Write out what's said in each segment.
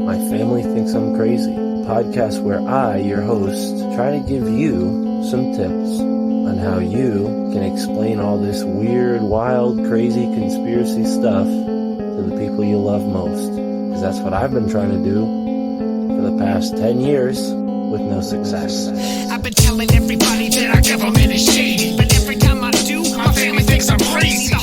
My Family Thinks I'm Crazy, a podcast where I, your host, try to give you some tips on how you can explain all this weird, wild, crazy conspiracy stuff to the people you love most. Because that's what I've been trying to do for the past 10 years with no success. I've been telling everybody that our government is shady, but every time I do, my family thinks I'm crazy.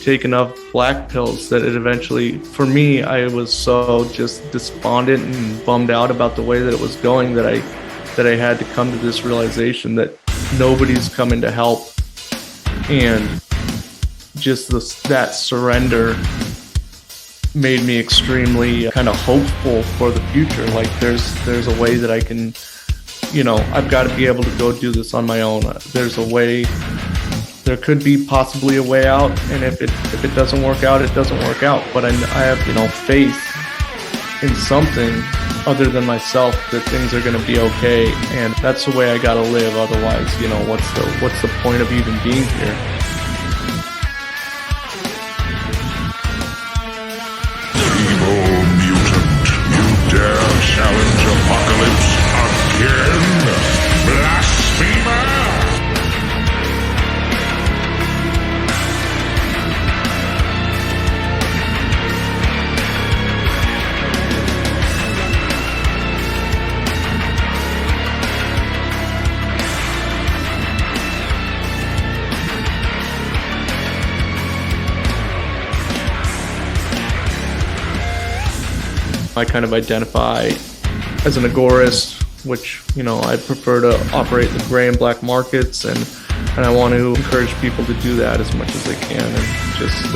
Taken enough black pills that it eventually, for me, I was so just despondent and bummed out about the way that it was going that I had to come to this realization that nobody's coming to help, and just that surrender made me extremely kind of hopeful for the future. Like there's a way that I can, I've got to be able to go do this on my own. There's a way. There could be possibly a way out, and if it doesn't work out, it doesn't work out. But I have faith in something other than myself that things are going to be okay, and that's the way I gotta live. Otherwise, what's the point of even being here? Evil mutant, you dare challenge apocalypse again, blasphemer! I kind of identify as an agorist, which, I prefer to operate the gray and black markets, and I want to encourage people to do that as much as they can, and just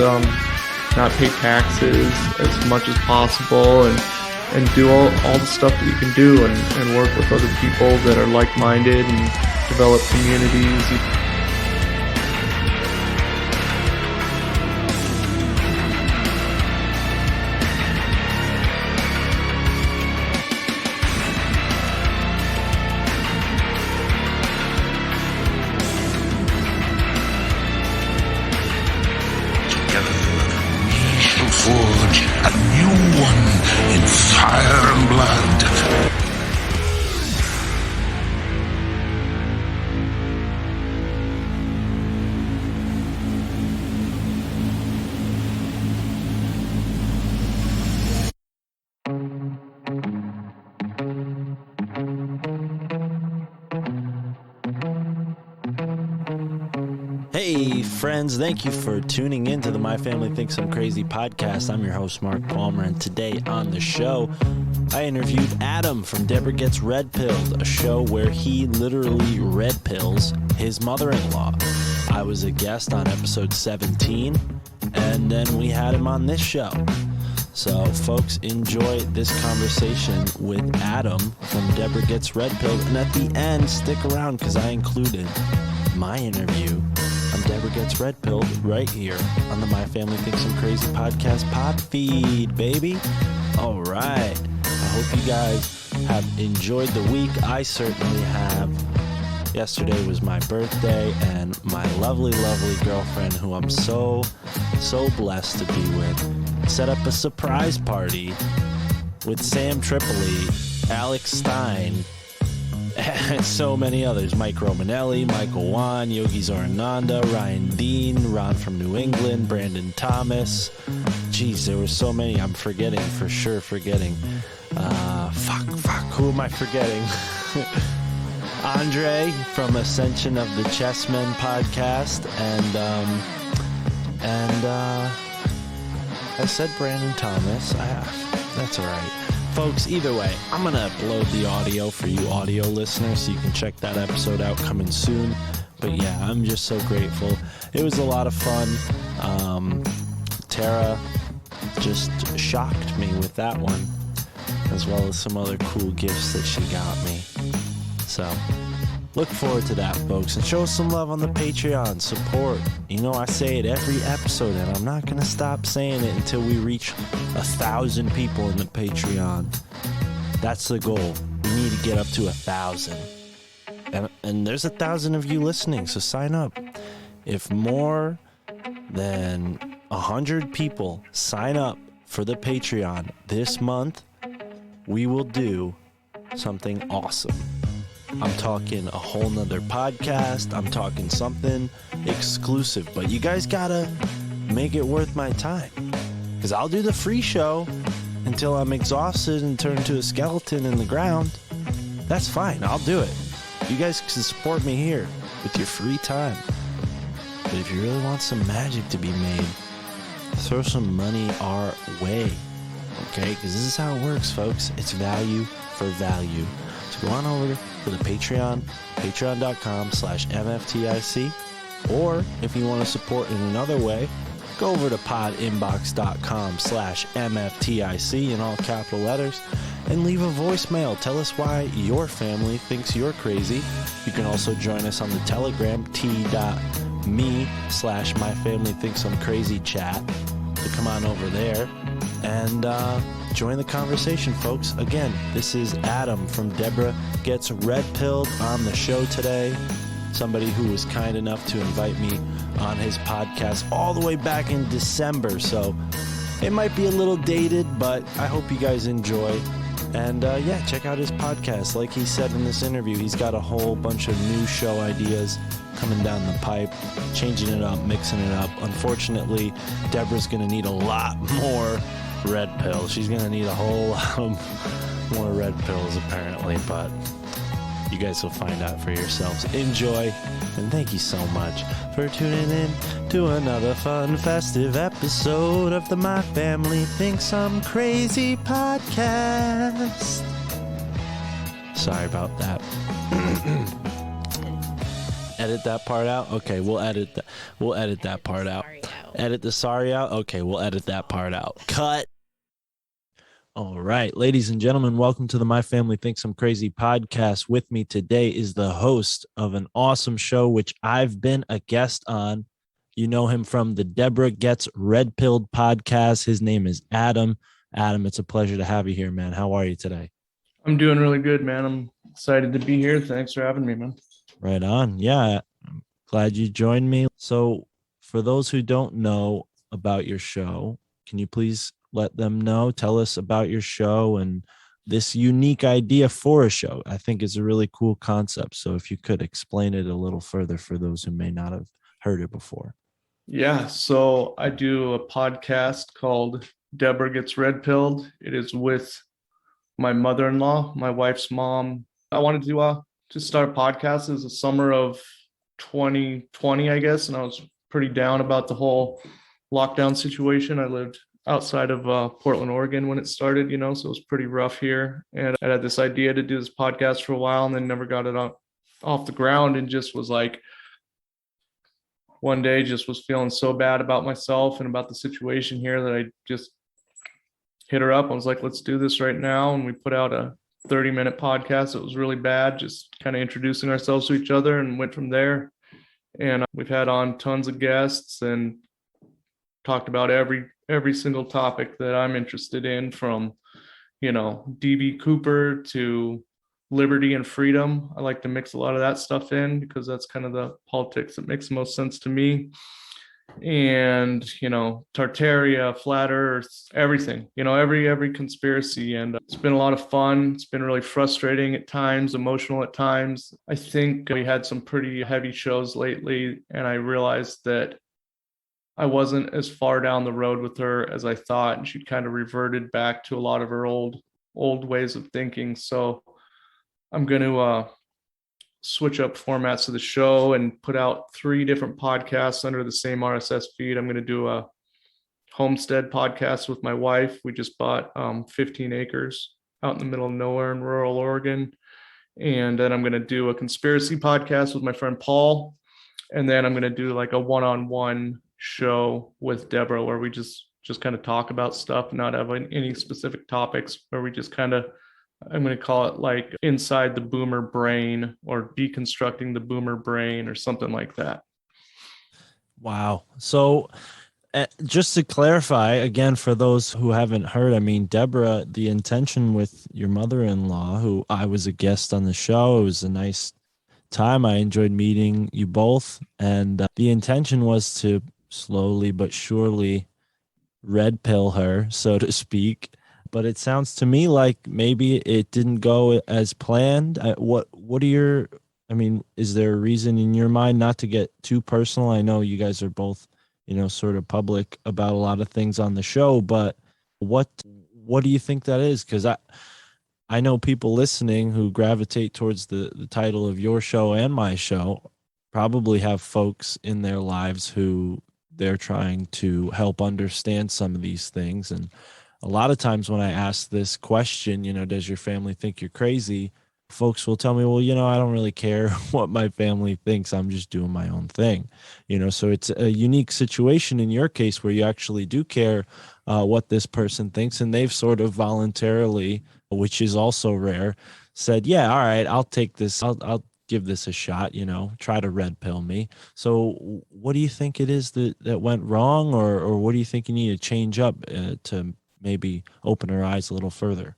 not pay taxes as much as possible, and do all the stuff that you can do, and work with other people that are like-minded and develop communities. Forge a new one in fire and blood. Hey friends, thank you for tuning in to the My Family Thinks I'm Crazy podcast. I'm your host, Mark Palmer, and today on the show, I interviewed Adam from Debra Gets Red Pilled, a show where he literally red pills his mother-in-law. I was a guest on episode 17, and then we had him on this show. So folks, enjoy this conversation with Adam from Debra Gets Red Pilled, and at the end, stick around because I included my interview on Debra Gets Red Pilled right here on the My Family Thinks I'm Crazy podcast pod feed, baby. All right. I hope you guys have enjoyed the week. I certainly have. Yesterday was my birthday, and my lovely, lovely girlfriend, who I'm so blessed to be with, set up a surprise party with Sam Tripoli, Alex Stein, and so many others. Mike Romanelli, Michael Wan, Yogi Zorananda, Ryan Dean, Ron from New England, Brandon Thomas. Jeez, there were so many. I'm forgetting, for sure forgetting. Who am I forgetting? Andre from Ascension of the Chessmen podcast, and I said Brandon Thomas. That's all right. Folks, either way, I'm going to upload the audio for you audio listeners so you can check that episode out coming soon. But yeah, I'm just so grateful. It was a lot of fun. Tara just shocked me with that one, as well as some other cool gifts that she got me. So look forward to that, folks, and show us some love on the Patreon. Support. You know, I say it every episode, and I'm not going to stop saying it until we reach 1,000 people in the Patreon. That's the goal. We need to get up to 1,000. And there's 1,000 of you listening, so sign up. If more than 100 people sign up for the Patreon this month, we will do something awesome. I'm talking a whole nother podcast. I'm talking something exclusive, but you guys gotta make it worth my time, because I'll do the free show until I'm exhausted and turn into a skeleton in the ground. That's fine. I'll do it. You guys can support me here with your free time. But if you really want some magic to be made, throw some money our way. Okay? Because this is how it works, folks. It's value for value. So go on over to the Patreon, patreon.com/MFTIC. Or if you want to support in another way, go over to podinbox.com/MFTIC in all capital letters and leave a voicemail. Tell us why your family thinks you're crazy. You can also join us on the Telegram, t.me/myfamilythinksimcrazy chat. So come on over there and join the conversation, folks. Again, this is Adam from Debra Gets Red Pilled on the show today. Somebody who was kind enough to invite me on his podcast all the way back in December. So it might be a little dated, but I hope you guys enjoy. And yeah, check out his podcast. Like he said in this interview, he's got a whole bunch of new show ideas coming down the pipe, changing it up, mixing it up. Unfortunately, Debra's going to need a lot more red pills. She's going to need a whole lot more red pills, apparently, but you guys will find out for yourselves. Enjoy, and thank you so much for tuning in to another fun, festive episode of the My Family Thinks I'm Crazy podcast. Sorry about that. Edit that part out? Okay, we'll edit that. We'll edit that part out. Edit the sorry out? Okay, we'll edit that part out. Cut. All right, ladies and gentlemen, welcome to the My Family Thinks I'm Crazy podcast. With me today is the host of an awesome show, which I've been a guest on. You know him from the Debra Gets Red Pilled podcast. His name is Adam. Adam, it's a pleasure to have you here, man. How are you today? I'm doing really good, man. I'm excited to be here. Thanks for having me, man. Right on. Yeah, I'm glad you joined me. So for those who don't know about your show, can you please let them know, tell us about your show and this unique idea for a show? I think it's a really cool concept. So if you could explain it a little further for those who may not have heard it before. Yeah, so I do a podcast called Debra Gets Red Pilled. It is with my mother-in-law, my wife's mom. I wanted to just start a podcast. It was the summer of 2020, I guess, and I was pretty down about the whole lockdown situation. I lived outside of Portland, Oregon when it started, so it was pretty rough here. And I had this idea to do this podcast for a while and then never got it off the ground, and just was like, one day just was feeling so bad about myself and about the situation here that I just hit her up. I was like, let's do this right now. And we put out a 30-minute podcast. It was really bad, just kind of introducing ourselves to each other, and went from there. And we've had on tons of guests and talked about every single topic that I'm interested in, from, DB Cooper to liberty and freedom. I like to mix a lot of that stuff in because that's kind of the politics that makes the most sense to me. And, Tartaria, flat earth, everything, every conspiracy. And it's been a lot of fun. It's been really frustrating at times, emotional at times. I think we had some pretty heavy shows lately, and I realized that I wasn't as far down the road with her as I thought, and she'd kind of reverted back to a lot of her old ways of thinking. So I'm going to switch up formats of the show and put out 3 different podcasts under the same RSS feed. I'm going to do a Homestead Podcast with my wife. We just bought 15 acres out in the middle of nowhere in rural Oregon. And then I'm going to do a conspiracy podcast with my friend Paul. And then I'm going to do like a one-on-one show with Debra where we just kind of talk about stuff, not have any specific topics, where we just kind of, I'm going to call it like inside the boomer brain or deconstructing the boomer brain or something like that. Wow. So just to clarify again, for those who haven't heard, I mean, Debra, the intention with your mother-in-law, who I was a guest on the show, it was a nice time. I enjoyed meeting you both. And the intention was to slowly but surely red pill her, so to speak. But it sounds to me like maybe it didn't go as planned. What are your, I mean, is there a reason in your mind, not to get too personal? I know you guys are both, sort of public about a lot of things on the show, but what do you think that is? Because I know people listening who gravitate towards the title of your show and my show probably have folks in their lives who they're trying to help understand some of these things. And a lot of times when I ask this question, does your family think you're crazy? Folks will tell me, well, I don't really care what my family thinks. I'm just doing my own thing. So it's a unique situation in your case where you actually do care what this person thinks. And they've sort of voluntarily, which is also rare, said, yeah, all right, I'll take this. I'll give this a shot, try to red pill me. So what do you think it is that went wrong, or what do you think you need to change up to maybe open her eyes a little further?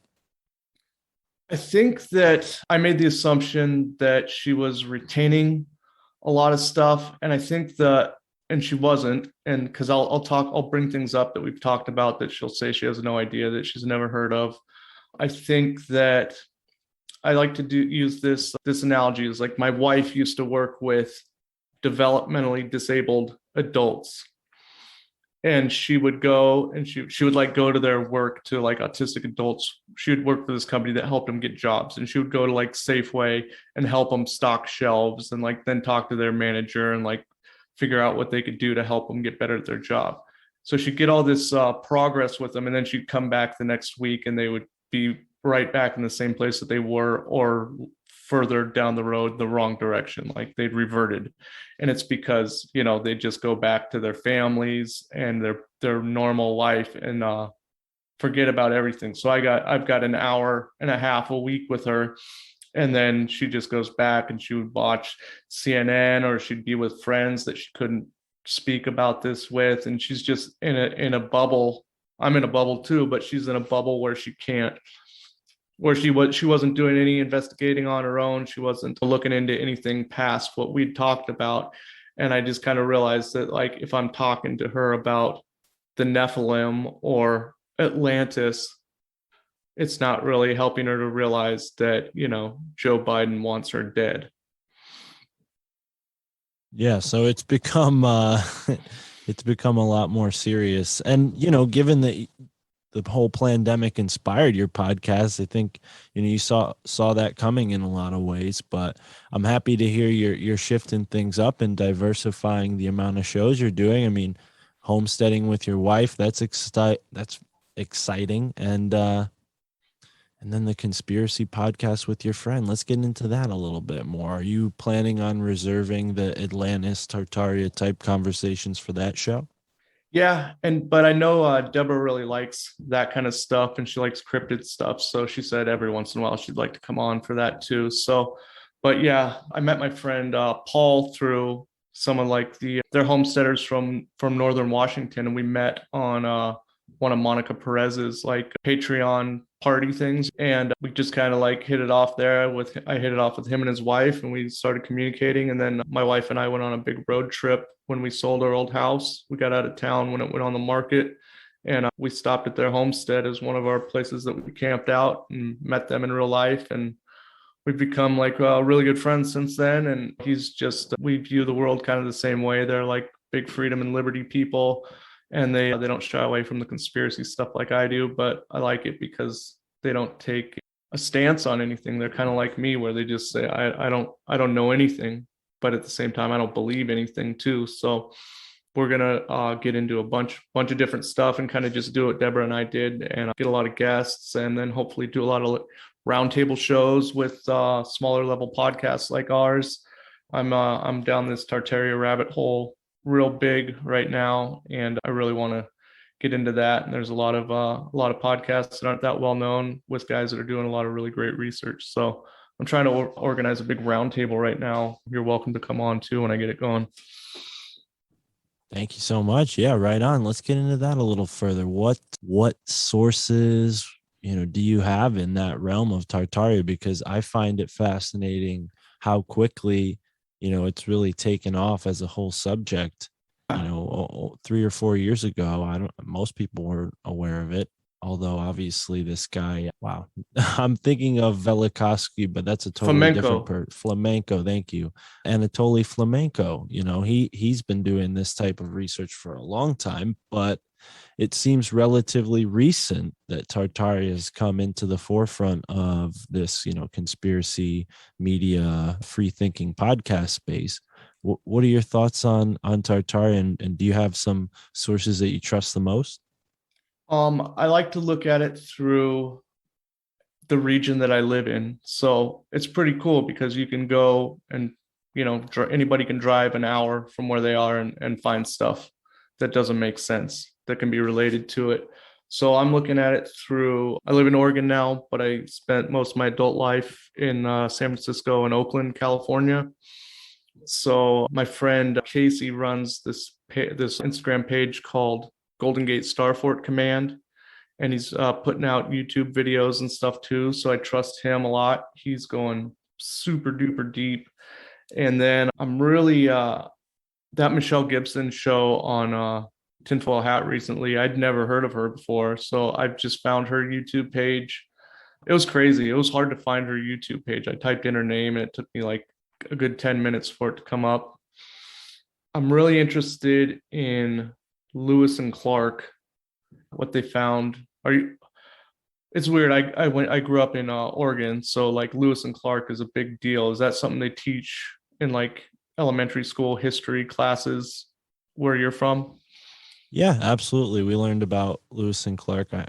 I think that I made the assumption that she was retaining a lot of stuff. And I think and she wasn't. And because I'll bring things up that we've talked about that she'll say she has no idea, that she's never heard of. I think that I like to use this analogy is like my wife used to work with developmentally disabled adults. And she would go and she would like go to their work to like autistic adults. She would work for this company that helped them get jobs. And she would go to like Safeway and help them stock shelves and like then talk to their manager and like figure out what they could do to help them get better at their job. So she'd get all this progress with them. And then she'd come back the next week and they would be right back in the same place that they were, or further down the road, the wrong direction, like they'd reverted. And it's because, they just go back to their families and their normal life and forget about everything. So I've got an hour and a half a week with her. And then she just goes back and she would watch CNN, or she'd be with friends that she couldn't speak about this with. And she's just in a bubble. I'm in a bubble too, but she's in a bubble where she can't, where she wasn't doing any investigating on her own. She wasn't looking into anything past what we'd talked about. And I just kind of realized that like, if I'm talking to her about the Nephilim or Atlantis, it's not really helping her to realize that, Joe Biden wants her dead. Yeah. So it's become a lot more serious. And, given that the whole pandemic inspired your podcast, I think, you saw that coming in a lot of ways, but I'm happy to hear you're shifting things up and diversifying the amount of shows you're doing. I mean, homesteading with your wife, that's exciting. And then the conspiracy podcast with your friend. Let's get into that a little bit more. Are you planning on reserving the Atlantis Tartaria type conversations for that show? Yeah, but I know Debra really likes that kind of stuff, and she likes cryptid stuff. So she said every once in a while she'd like to come on for that too. So, but yeah, I met my friend Paul through someone like they're homesteaders from Northern Washington, and we met on one of Monica Perez's like Patreon party things, and we just kind of like hit it off there. I hit it off with him and his wife, and we started communicating. And then my wife and I went on a big road trip when we sold our old house. We got out of town when it went on the market, and we stopped at their homestead as one of our places that we camped out and met them in real life. And we've become like really good friends since then. And we view the world kind of the same way. They're like big freedom and liberty people. And they don't shy away from the conspiracy stuff like I do, but I like it because they don't take a stance on anything. They're kind of like me, where they just say, I don't know anything, but at the same time, I don't believe anything too. So we're gonna get into a bunch of different stuff and kind of just do what Debra and I did, and get a lot of guests, and then hopefully do a lot of roundtable shows with smaller level podcasts like ours. I'm down this Tartaria rabbit hole real big right now, and I really want to get into that. And there's a lot of podcasts that aren't that well known with guys that are doing a lot of really great research. So I'm trying to organize a big roundtable right now. You're welcome to come on too when I get it going. Thank you so much. Yeah, right on. Let's get into that a little further. What sources, do you have in that realm of Tartaria? Because I find it fascinating how quickly, it's really taken off as a whole subject. 3 or 4 years ago, most people weren't aware of it. Although obviously this guy, wow, I'm thinking of Velikovsky, but that's a totally different person. Flamenco, thank you. Anatoly Flamenco, he's been doing this type of research for a long time, but it seems relatively recent that Tartaria has come into the forefront of this, conspiracy media, free thinking podcast space. What are your thoughts on Tartaria, and do you have some sources that you trust the most? I like to look at it through the region that I live in. So it's pretty cool because you can go and, anybody can drive an hour from where they are and find stuff that doesn't make sense that can be related to it. So I'm looking at it through, I live in Oregon now, but I spent most of my adult life in San Francisco and Oakland, California. So my friend Casey runs this Instagram page called Golden Gate Starfort Command, and he's putting out YouTube videos and stuff too. So I trust him a lot. He's going super duper deep. And then I'm really that Michelle Gibson show on Tinfoil Hat recently. I'd never heard of her before, so I've just found her YouTube page. It was crazy. It was hard to find her YouTube page. I typed in her name and it took me like a good 10 minutes for it to come up. I'm really interested in Lewis and Clark, what they found. It's weird. I grew up in Oregon, so like Lewis and Clark is a big deal. Is that something they teach in like elementary school history classes where you're from? Yeah, absolutely. We learned about Lewis and Clark. I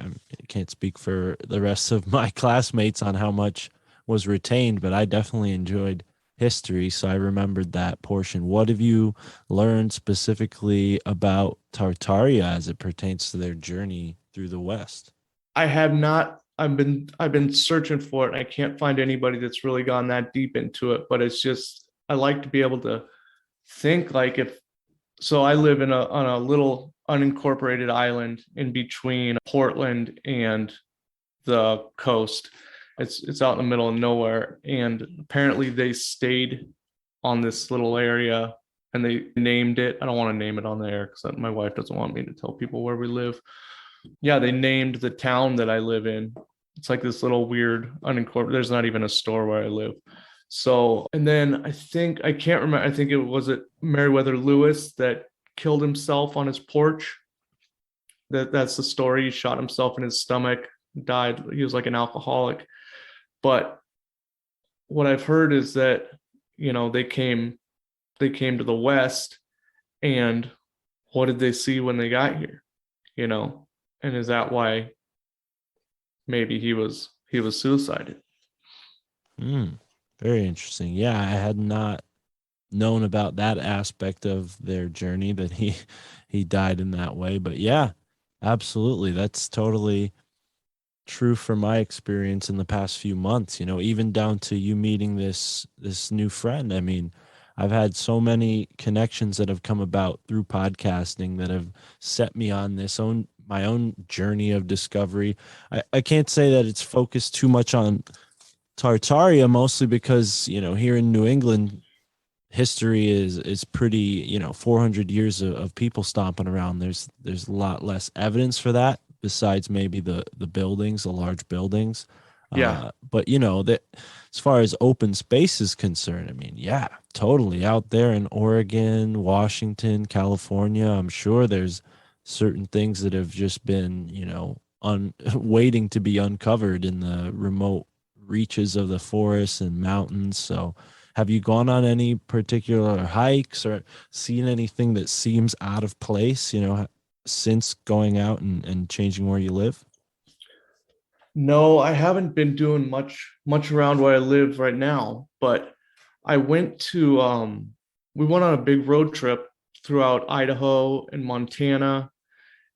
can't speak for the rest of my classmates on how much was retained, but I definitely enjoyed history, so I remembered that portion. What have you learned specifically about Tartaria as it pertains to their journey through the West? I have not. I've been searching for it. I can't find anybody that's really gone that deep into it, but it's just, I like to be able to think like so I live on a little unincorporated island in between Portland and the coast. It's out in the middle of nowhere, and apparently they stayed on this little area and they named it. I don't want to name it on the air because my wife doesn't want me to tell people where we live. Yeah, they named the town that I live in. It's like this little weird unincorporated. There's not even a store where I live. So, and then I can't remember. I think was Meriwether Lewis that killed himself on his porch. That's the story. He shot himself in his stomach, died. He was like an alcoholic. But what I've heard is that, they came to the West, and what did they see when they got here? And is that why maybe he was suicided? Very interesting. Yeah, I had not known about that aspect of their journey, that he died in that way. But yeah, absolutely. That's totally true from my experience in the past few months, even down to you meeting this new friend. I mean, I've had so many connections that have come about through podcasting that have set me on my own journey of discovery. I can't say that it's focused too much on Tartaria, mostly because, here in New England, history is pretty, 400 years of people stomping around. There's a lot less evidence for that, besides maybe the buildings, the large buildings. Yeah. But that as far as open space is concerned, I mean, yeah, totally out there in Oregon, Washington, California, I'm sure there's certain things that have just been, waiting to be uncovered in the remote reaches of the forests and mountains. So Have you gone on any particular hikes or seen anything that seems out of place, since going out and changing where you live? No, I haven't been doing much around where I live right now, but I went to we went on a big road trip throughout Idaho and Montana,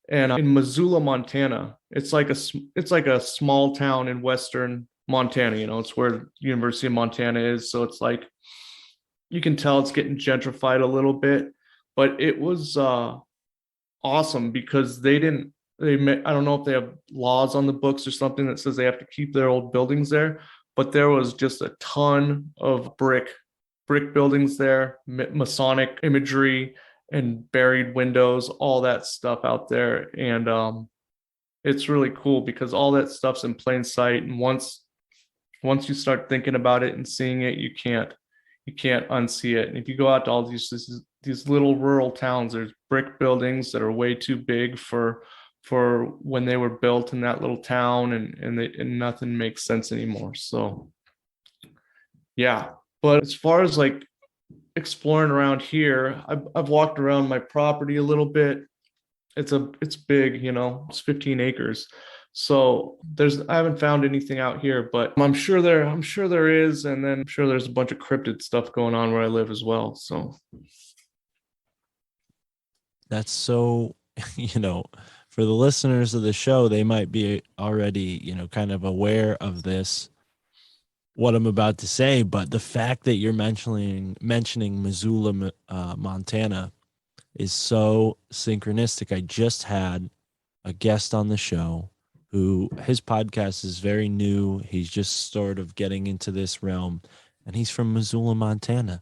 and in Missoula, Montana. It's like a small town in western Montana, it's where University of Montana is, so it's like you can tell it's getting gentrified a little bit, but it was awesome because I don't know if they have laws on the books or something that says they have to keep their old buildings there, but there was just a ton of brick buildings there, Masonic imagery and buried windows, all that stuff out there. And it's really cool because all that stuff's in plain sight. And once you start thinking about it and seeing it, you can't unsee it. And if you go out to all these little rural towns, there's brick buildings that are way too big for when they were built in that little town, and nothing makes sense anymore. So yeah. But as far as like exploring around here, I've walked around my property a little bit. It's big, it's 15 acres. So I haven't found anything out here, but I'm sure there is, and then I'm sure there's a bunch of cryptid stuff going on where I live as well. So That's so, for the listeners of the show, they might be already, kind of aware of this, what I'm about to say, but the fact that you're mentioning Missoula, Montana is so synchronistic. I just had a guest on the show who his podcast is very new. He's just sort of getting into this realm, and he's from Missoula, Montana.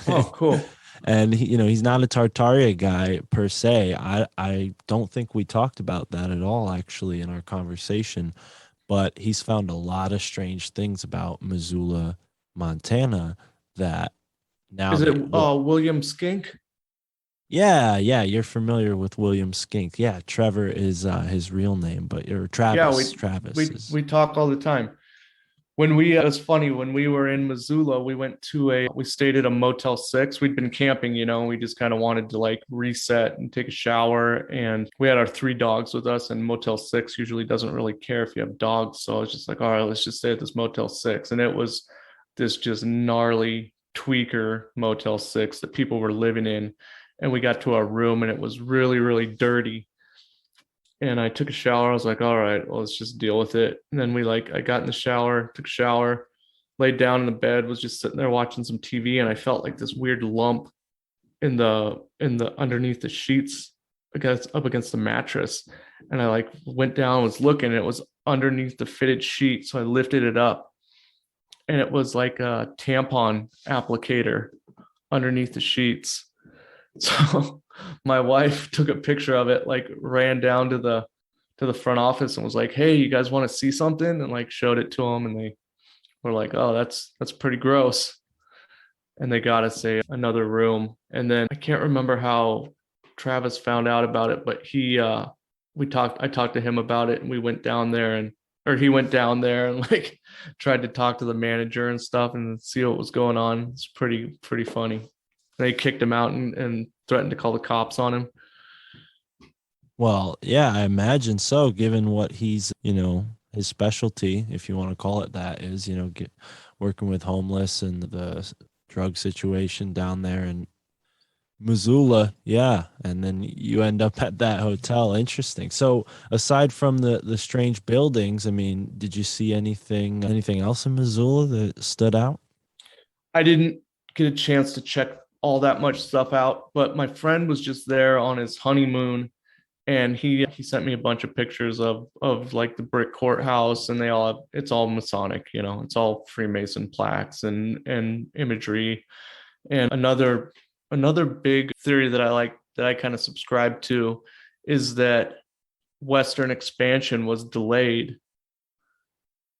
oh, cool. And he's not a Tartaria guy per se. I don't think we talked about that at all actually in our conversation, but he's found a lot of strange things about Missoula, Montana that now Is it William Skink? Yeah, you're familiar with William Skink. Yeah, Trevor is his real name, but or Travis. Yeah, Travis. we talk all the time. It was funny when we were in Missoula, we stayed at a Motel 6. We'd been camping, and we just kind of wanted to like reset and take a shower. And we had our 3 dogs with us, and Motel 6 usually doesn't really care if you have dogs. So I was just like, all right, let's just stay at this Motel 6. And it was this just gnarly tweaker Motel 6 that people were living in. And we got to our room and it was really, really dirty. And I took a shower. I was like, all right, well, let's just deal with it. And then I got in the shower, took a shower, laid down in the bed, was just sitting there watching some TV. And I felt like this weird lump in the underneath the sheets up against the mattress. And I went down, was looking, and it was underneath the fitted sheet. So I lifted it up and it was like a tampon applicator underneath the sheets. So my wife took a picture of it, ran down to the front office and was like, hey, you guys want to see something? And showed it to them, and they were like, oh, that's pretty gross. And they got us another room. And then I can't remember how Travis found out about it, but I talked to him about it, and we went down there he went down there and tried to talk to the manager and stuff and see what was going on. It's pretty funny. They kicked him out and threatened to call the cops on him. Well, yeah, I imagine so, given what he's, his specialty, if you want to call it that, is, working with homeless and the drug situation down there in Missoula. Yeah. And then you end up at that hotel. Interesting. So aside from the strange buildings, I mean, did you see anything else in Missoula that stood out? I didn't get a chance to check all that much stuff out, but my friend was just there on his honeymoon, and he sent me a bunch of pictures of the brick courthouse, and it's all Masonic, it's all Freemason plaques and imagery. And another big theory that I kind of subscribe to is that Western expansion was delayed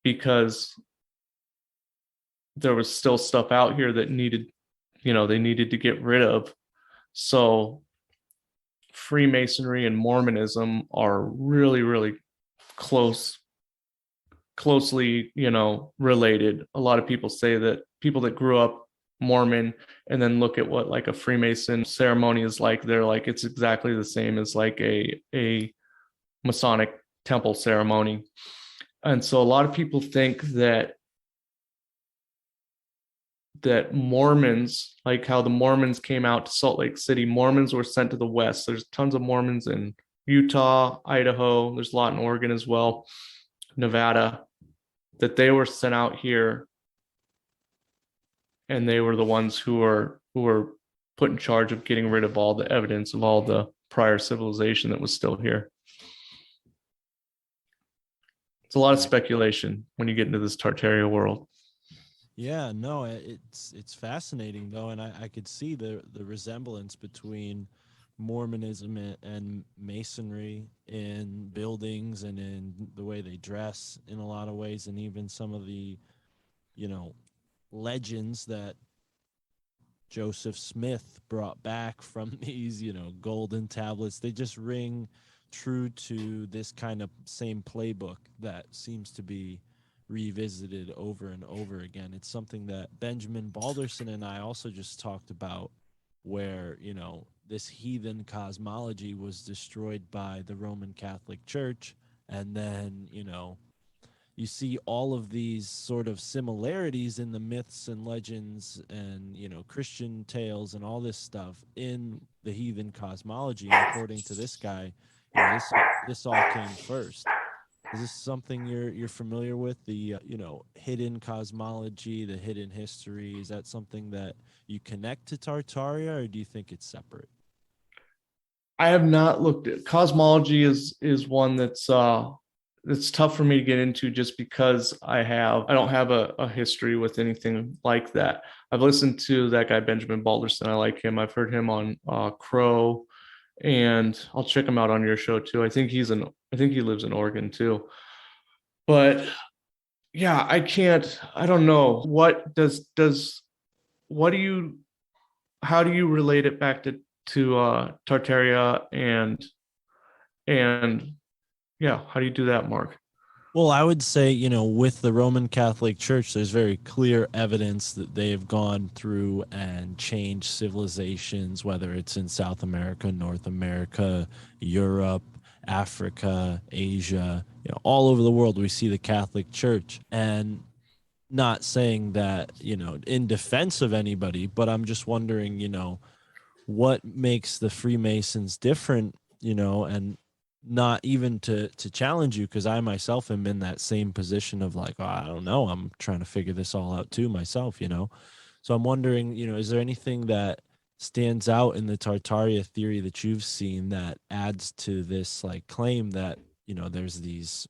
because there was still stuff out here that they needed to get rid of. So Freemasonry and Mormonism are really, really closely, related. A lot of people say that people that grew up Mormon, and then look at what like a Freemason ceremony is like. They're like, it's exactly the same as like a Masonic temple ceremony. And so a lot of people think that Mormons, like how the Mormons came out to Salt Lake City, Mormons were sent to the West. There's tons of Mormons in Utah, Idaho. There's a lot in Oregon as well, Nevada, that they were sent out here, and they were the ones who were put in charge of getting rid of all the evidence of all the prior civilization that was still here. It's a lot of speculation when you get into this Tartaria world. Yeah, no, it's fascinating though, and I could see the resemblance between Mormonism and Masonry in buildings and in the way they dress in a lot of ways, and even some of the, legends that Joseph Smith brought back from these, golden tablets. They just ring true to this kind of same playbook that seems to be revisited over and over again. It's something that Benjamin Balderson and I also just talked about, where, this heathen cosmology was destroyed by the Roman Catholic Church. And then, you see all of these sort of similarities in the myths and legends and, Christian tales and all this stuff in the heathen cosmology. And according to this guy, this all came first. Is this something you're familiar with? The hidden cosmology, the hidden history. Is that something that you connect to Tartaria, or do you think it's separate? I have not looked at cosmology. Is one that's it's tough for me to get into, just because I don't have a history with anything like that. I've listened to that guy Benjamin Balderson. I like him. I've heard him on Crow, and I'll check him out on your show too. I think he lives in Oregon too. But yeah, I don't know. How do you relate it back to Tartaria and yeah, how do you do that, Mark? Well, I would say, with the Roman Catholic Church, there's very clear evidence that they have gone through and changed civilizations, whether it's in South America, North America, Europe, Africa, Asia, all over the world, we see the Catholic Church. And not saying that, in defense of anybody, but I'm just wondering, what makes the Freemasons different, and not even to challenge you, because I myself am in that same position of like, oh, I don't know, I'm trying to figure this all out too myself, So I'm wondering, is there anything that stands out in the Tartaria theory that you've seen that adds to this like claim that, there's these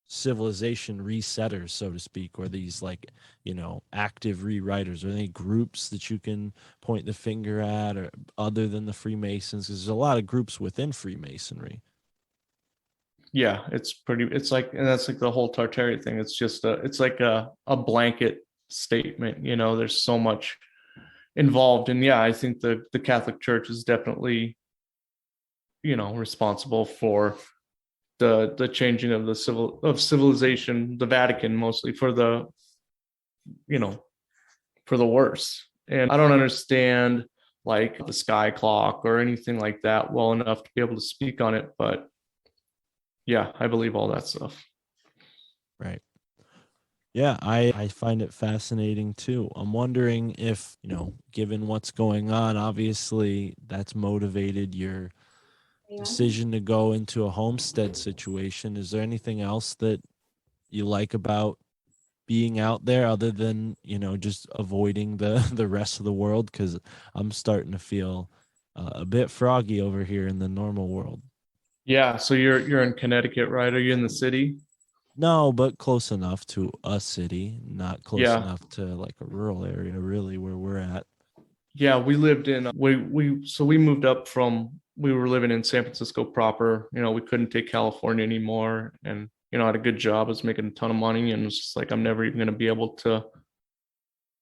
civilization resetters, so to speak, or these like, active rewriters? Are there any groups that you can point the finger at, or other than the Freemasons? Because there's a lot of groups within Freemasonry. Yeah, and that's like the whole Tartaria thing. It's just it's like a blanket statement, there's so much involved. And yeah, I think the Catholic Church is definitely, responsible for the changing of civilization, the Vatican mostly, for the worse. And I don't understand like the sky clock or anything like that well enough to be able to speak on it, but yeah, I believe all that stuff. Right. Yeah, I find it fascinating too. I'm wondering if, given what's going on, obviously that's motivated your decision to go into a homestead situation. Is there anything else that you like about being out there other than, just avoiding the rest of the world? Because I'm starting to feel a bit froggy over here in the normal world. Yeah, so you're in Connecticut, right? Are you in the city? No, but close enough to a city, not close enough to like a rural area, really, where we're at. Yeah, we lived in we moved up from, we were living in San Francisco proper. We couldn't take California anymore, and I had a good job, I was making a ton of money, and it's just like I'm never even going to be able to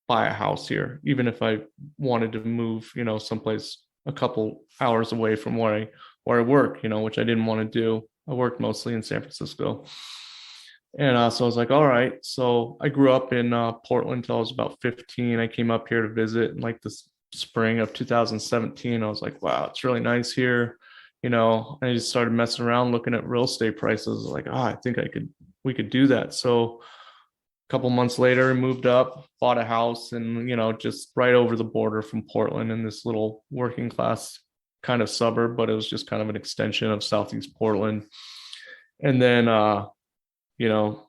buy a house here, even if I wanted to move, someplace a couple hours away from where I work, which I didn't want to do. I worked mostly in San Francisco. And so I was like, all right. So I grew up in Portland until I was about 15. I came up here to visit in like the spring of 2017. I was like, wow, it's really nice here. I just started messing around looking at real estate prices. Like, I think we could do that. So a couple months later, moved up, bought a house, and just right over the border from Portland in this little working class kind of suburb, but it was just kind of an extension of Southeast Portland. And then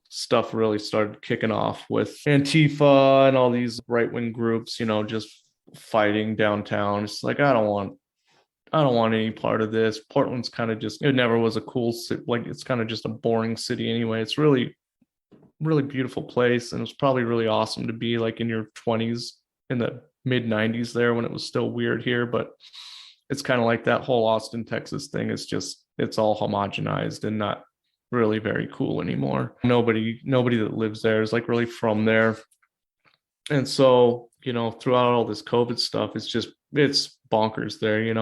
stuff really started kicking off with Antifa and all these right-wing groups, just fighting downtown. It's like I don't want any part of this. Portland's kind of just, it never was a cool city. Like it's kind of just a boring city anyway. It's really, really beautiful place. And it's probably really awesome to be like in your 20s in the mid 90s there when it was still weird here. But it's kind of like that whole Austin, Texas thing. It's all homogenized and not really very cool anymore. Nobody that lives there is like really from there. And so, throughout all this COVID stuff, it's bonkers there.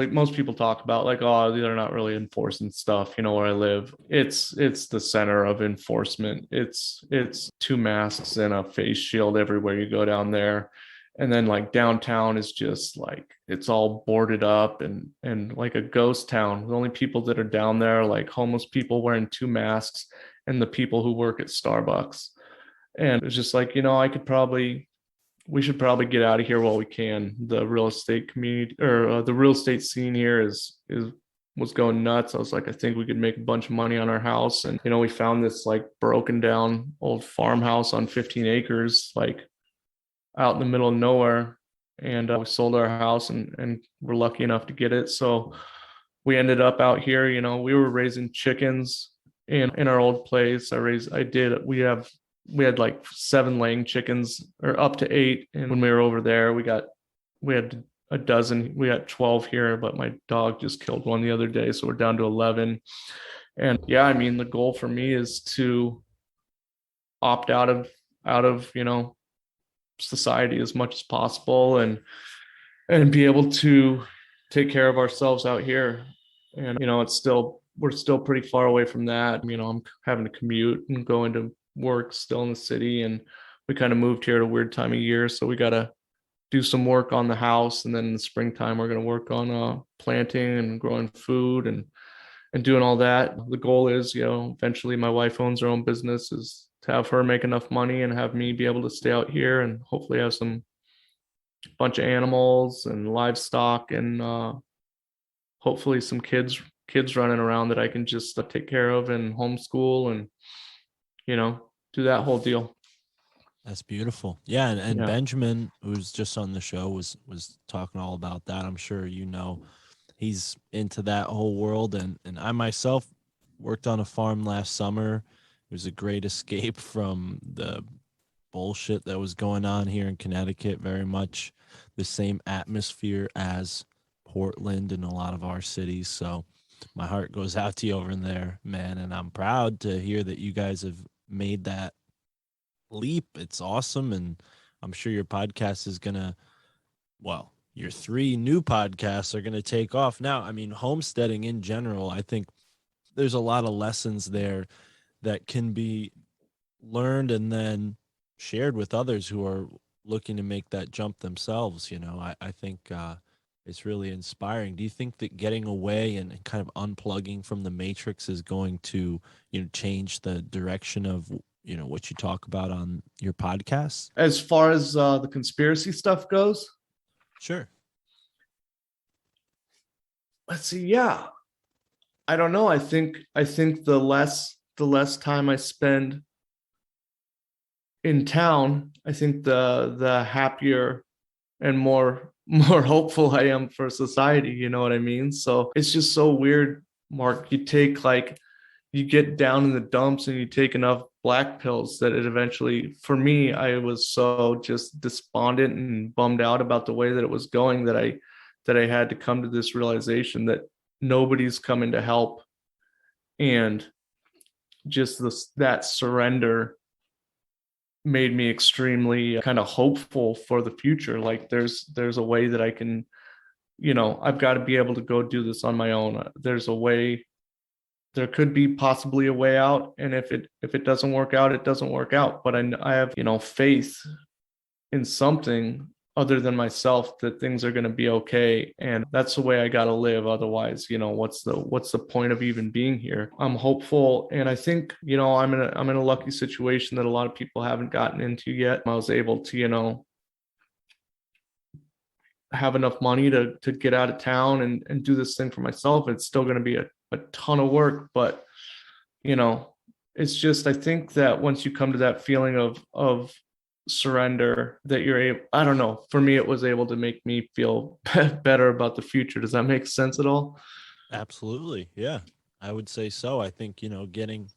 Most people talk about like, oh, they're not really enforcing stuff, where I live. It's the center of enforcement. It's 2 masks and a face shield everywhere you go down there. And then like downtown is just like, it's all boarded up and like a ghost town. The only people that are down there are like homeless people wearing 2 masks and the people who work at Starbucks. And it's just like, we should probably get out of here while we can. The real estate community or the real estate scene here was going nuts. I was like, I think we could make a bunch of money on our house. And, we found this like broken down old farmhouse on 15 acres, like out in the middle of nowhere. And we sold our house and we're lucky enough to get it. So we ended up out here, we were raising chickens in our old place. We had like 7 laying chickens or up to 8. And when we were over there, we had a dozen, we got 12 here, but my dog just killed one the other day. So we're down to 11. And yeah, the goal for me is to opt out of, society as much as possible and be able to take care of ourselves out here. And, we're still pretty far away from that. I'm having to commute and go into work still in the city, and we kind of moved here at a weird time of year, so we got to do some work on the house, and then in the springtime we're going to work on planting and growing food and doing all that. The goal is, eventually my wife owns her own business, is to have her make enough money and have me be able to stay out here and hopefully have some bunch of animals and livestock and hopefully some kids running around that I can just take care of and homeschool and do that whole deal. That's beautiful. Yeah. And Yeah. Benjamin, who's just on the show, was talking all about that. I'm sure he's into that whole world. And I myself worked on a farm last summer. It was a great escape from the bullshit that was going on here in Connecticut. Very much the same atmosphere as Portland and a lot of our cities. So my heart goes out to you over there, man. And I'm proud to hear that you guys have made that leap. It's awesome. And I'm sure your podcast is your 3 new podcasts are going to take off. Now, homesteading in general, I think there's a lot of lessons there that can be learned and then shared with others who are looking to make that jump themselves. I think it's really inspiring. Do you think that getting away and kind of unplugging from the matrix is going to, change the direction of, what you talk about on your podcast? As far as the conspiracy stuff goes? Sure. Let's see. Yeah. I don't know. I think the less time I spend in town, I think the happier and more hopeful I am for society. You know what I mean? So it's just so weird, Mark. You get down in the dumps and you take enough black pills that it eventually, for me, I was so just despondent and bummed out about the way that it was going that I had to come to this realization that nobody's coming to help. And just that surrender made me extremely kind of hopeful for the future. Like there's a way that I can, I've got to be able to go do this on my own. There's a way there could be possibly a way out. And if it doesn't work out, it doesn't work out. But I have, faith in something other than myself that things are going to be okay, and that's the way I got to live. Otherwise, what's the point of even being here? I'm hopeful, and I think I'm in a lucky situation that a lot of people haven't gotten into yet. I was able to have enough money to get out of town and do this thing for myself. It's still going to be a ton of work, but it's just, I think that once you come to that feeling of surrender, that you're able, I don't know, for me it was able to make me feel better about the future. Does that make sense at all? Absolutely. Yeah, I would say so. I think getting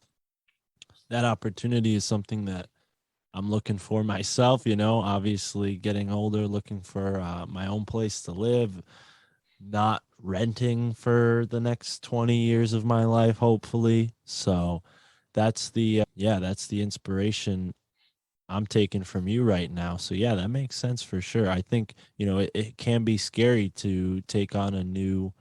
that opportunity is something that I'm looking for myself. Obviously getting older, looking for my own place to live, not renting for the next 20 years of my life, hopefully. So that's the inspiration I'm taking from you right now. So yeah, that makes sense for sure. I think, it can be scary to take on a new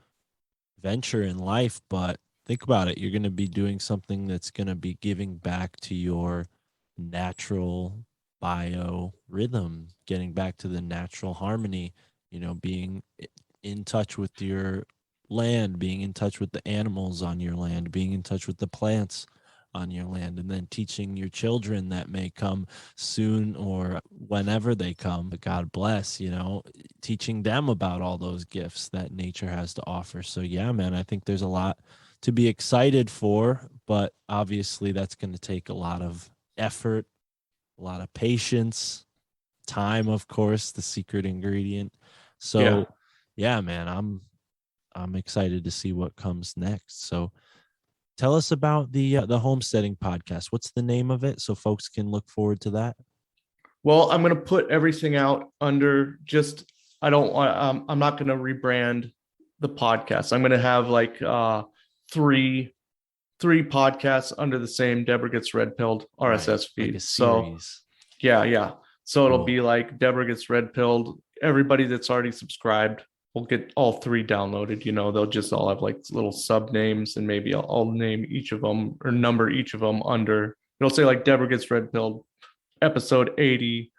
venture in life, but think about it. You're going to be doing something that's going to be giving back to your natural biorhythm, getting back to the natural harmony, being in touch with your land, being in touch with the animals on your land, being in touch with the plants on your land, and then teaching your children that may come soon or whenever they come, but God bless, teaching them about all those gifts that nature has to offer. So yeah, man, I think there's a lot to be excited for, but obviously that's going to take a lot of effort, a lot of patience, time, of course, the secret ingredient. So yeah, man, I'm excited to see what comes next. So tell us about the Homesteading Podcast. What's the name of it so folks can look forward to that? Well, I'm going to put everything out under just, I'm not going to rebrand the podcast. I'm going to have like three podcasts under the same Debra Gets Red Pilled RSS feed. Like a series. So yeah. So it'll be like Debra Gets Red Pilled. Everybody that's already subscribed will get all three downloaded. They'll just all have like little sub names, and maybe I'll name each of them or number each of them under. It'll say like Debra Gets Red Pilled, episode 80,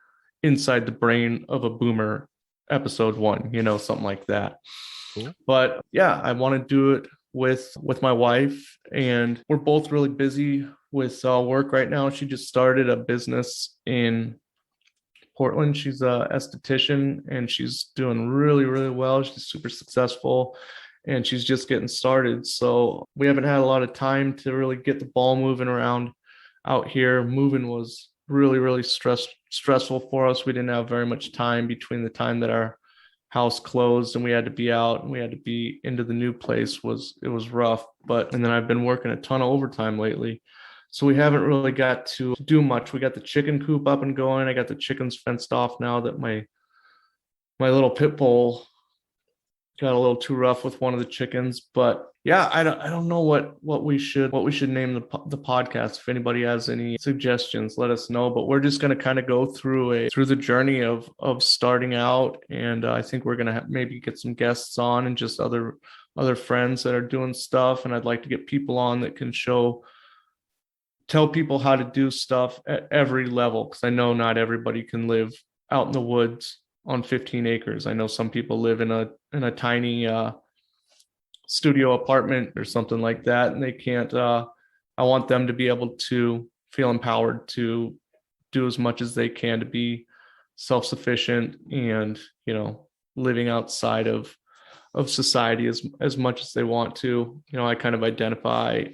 Inside the Brain of a Boomer, episode 1. Something like that. Cool. But yeah, I want to do it with my wife, and we're both really busy with work right now. She just started a business in Portland. She's a esthetician, and she's doing really, really well. She's super successful, and she's just getting started. So we haven't had a lot of time to really get the ball moving around out here. Moving was really, really stressful for us. We didn't have very much time between the time that our house closed and we had to be out and we had to be into the new place. It was rough. And then I've been working a ton of overtime lately, so we haven't really got to do much. We got the chicken coop up and going. I got the chickens fenced off now that my little pit bull got a little too rough with one of the chickens. But yeah, I don't know what we should name the podcast. If anybody has any suggestions, let us know. But we're just going to kind of go through the journey of starting out, and I think we're going to maybe get some guests on and just other friends that are doing stuff. And I'd like to get people on that can tell people how to do stuff at every level, because I know not everybody can live out in the woods on 15 acres. I know some people live in a tiny studio apartment or something like that, and they can't. I want them to be able to feel empowered to do as much as they can to be self-sufficient and living outside of society as much as they want to. I kind of identify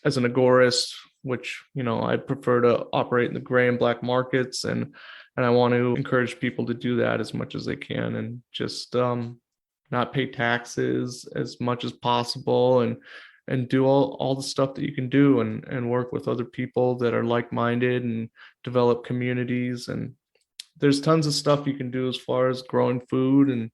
as an agorist, which I prefer to operate in the gray and black markets, and I want to encourage people to do that as much as they can, and just not pay taxes as much as possible, and do all the stuff that you can do, and work with other people that are like-minded and develop communities. And there's tons of stuff you can do as far as growing food and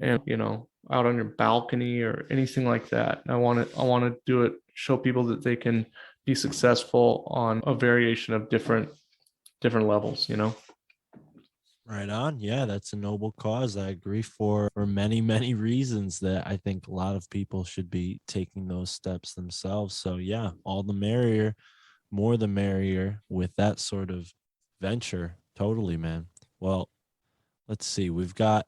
out on your balcony or anything like that. I want to do it, show people that they can be successful on a variation of different levels. Right on. Yeah, that's a noble cause. I agree for many, many reasons that I think a lot of people should be taking those steps themselves. So yeah, all the merrier, more the merrier with that sort of venture. Totally, man. Well, let's see. We've got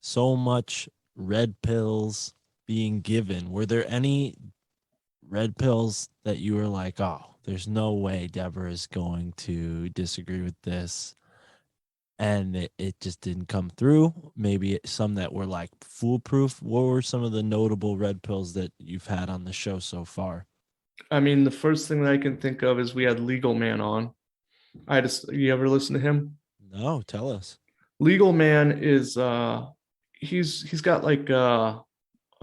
so much red pills being given. Were there any red pills that you were like, oh, there's no way Deborah is going to disagree with this? And it just didn't come through. Maybe some that were like foolproof. What were some of the notable red pills that you've had on the show so far? I mean, the first thing that I can think of is we had Legal Man on. You ever listen to him? No, tell us. Legal Man is he's got like a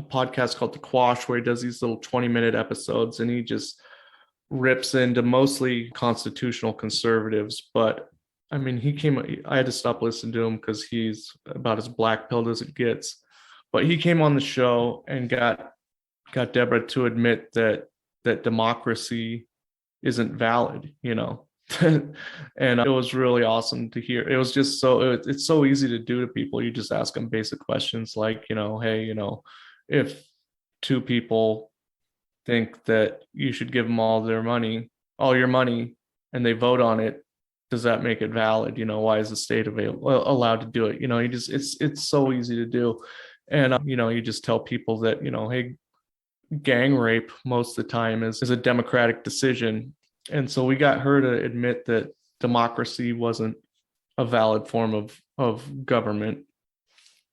podcast called The Quash where he does these little 20-minute episodes, and he just rips into mostly constitutional conservatives. But I mean, I had to stop listening to him because he's about as black pilled as it gets. But he came on the show and got Deborah to admit that democracy isn't valid, you know. And it was really awesome to hear. It was just it's so easy to do to people. You just ask them basic questions like, you know, hey, you know, if two people think that you should give them all your money, and they vote on it, does that make it valid? You know, why is the state allowed to do it? You know, it's so easy to do. And, you know, you just tell people that, you know, hey, gang rape most of the time is a democratic decision. And so we got her to admit that democracy wasn't a valid form of government.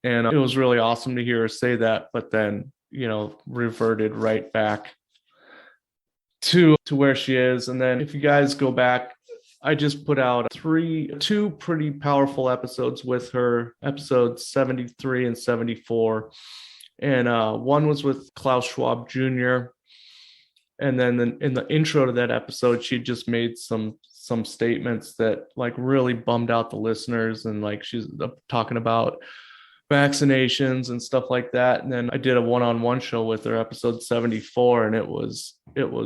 And it was really awesome to hear her say that, but then, you know, reverted right back to where she is. And then if you guys go back, I just put out two pretty powerful episodes with her, episodes 73 and 74. And one was with Klaus Schwab Jr. And then in the intro to that episode, she just made some statements that like really bummed out the listeners. And like she's talking about vaccinations and stuff like that. And then I did a one-on-one show with her, episode 74, and it was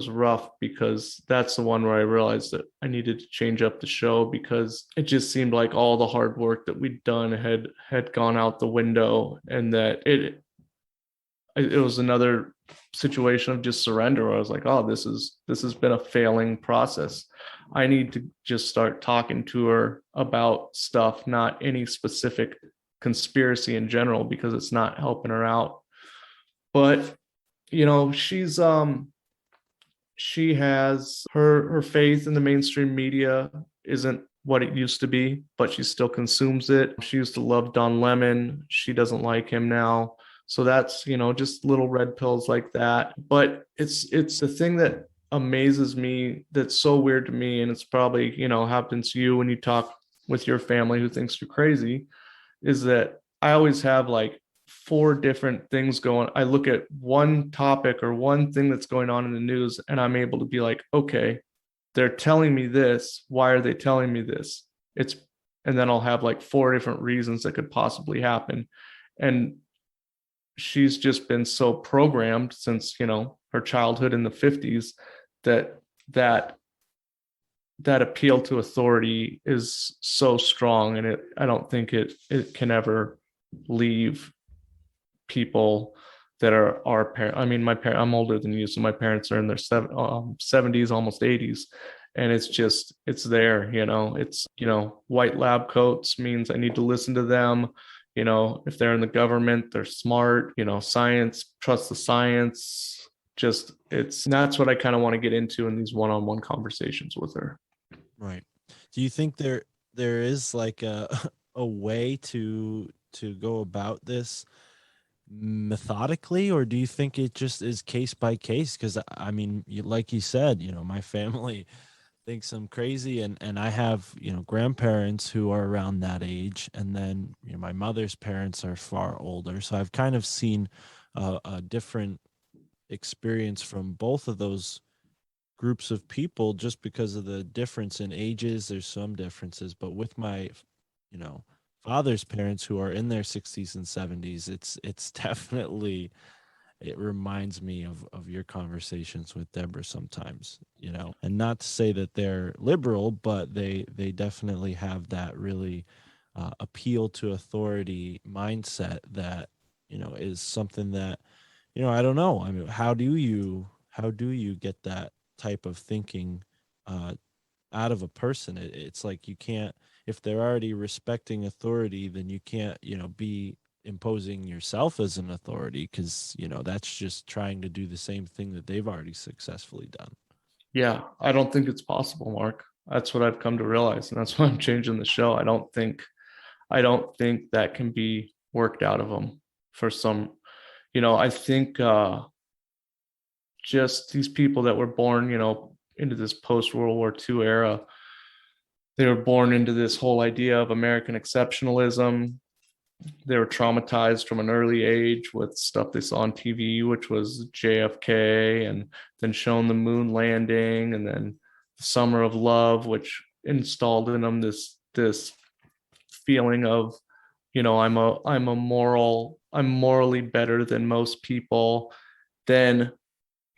rough because that's the one where I realized that I needed to change up the show because it just seemed like all the hard work that we'd done had gone out the window, and that it was another situation of just surrender where I was like, oh, this has been a failing process. I need to just start talking to her about stuff, not any specific conspiracy in general, because it's not helping her out. But you know, she has her faith in the mainstream media isn't what it used to be, but she still consumes it. She used to love Don Lemon. She doesn't like him now. So that's, you know, just little red pills like that. But it's the thing that amazes me, that's so weird to me, and it's probably, you know, happens to you when you talk with your family who thinks you're crazy, is that I always have like 4 different things going. I look at one topic or one thing that's going on in the news, and I'm able to be like, okay, they're telling me this. Why are they telling me this? And then I'll have like 4 different reasons that could possibly happen. And she's just been so programmed since, you know, her childhood in the 50s that appeal to authority is so strong, and I don't think it can ever leave people that are our parents. I mean, I'm older than you, so my parents are in their 70s, almost 80s, and it's there, you know. It's, you know, white lab coats means I need to listen to them. You know, if they're in the government, they're smart. You know, science, trust the science. That's what I kind of want to get into in these one-on-one conversations with her. Right. Do you think there is like a way to go about this methodically, or do you think it just is case by case? Because I mean, like you said, you know, my family thinks I'm crazy, and I have, you know, grandparents who are around that age, and then, you know, my mother's parents are far older, so I've kind of seen a different experience from both of those groups of people just because of the difference in ages. There's some differences, but with my, you know, father's parents who are in their 60s and 70s, it's definitely, it reminds me of your conversations with Deborah sometimes, you know, and not to say that they're liberal, but they definitely have that really appeal to authority mindset that, is something that, I don't know. I mean, how do you get that type of thinking out of a person? It's like you can't, if they're already respecting authority, then you can't, be imposing yourself as an authority, because, that's just trying to do the same thing that they've already successfully done. Yeah, I don't think it's possible, Mark. That's what I've come to realize, and that's why I'm changing the show. I don't think that can be worked out of them for some. I think just these people that were born, into this post World War II era, they were born into this whole idea of American exceptionalism. They were traumatized from an early age with stuff they saw on TV, which was JFK, and then shown the moon landing, and then the Summer of Love, which installed in them this feeling of, I'm morally better than most people. Then,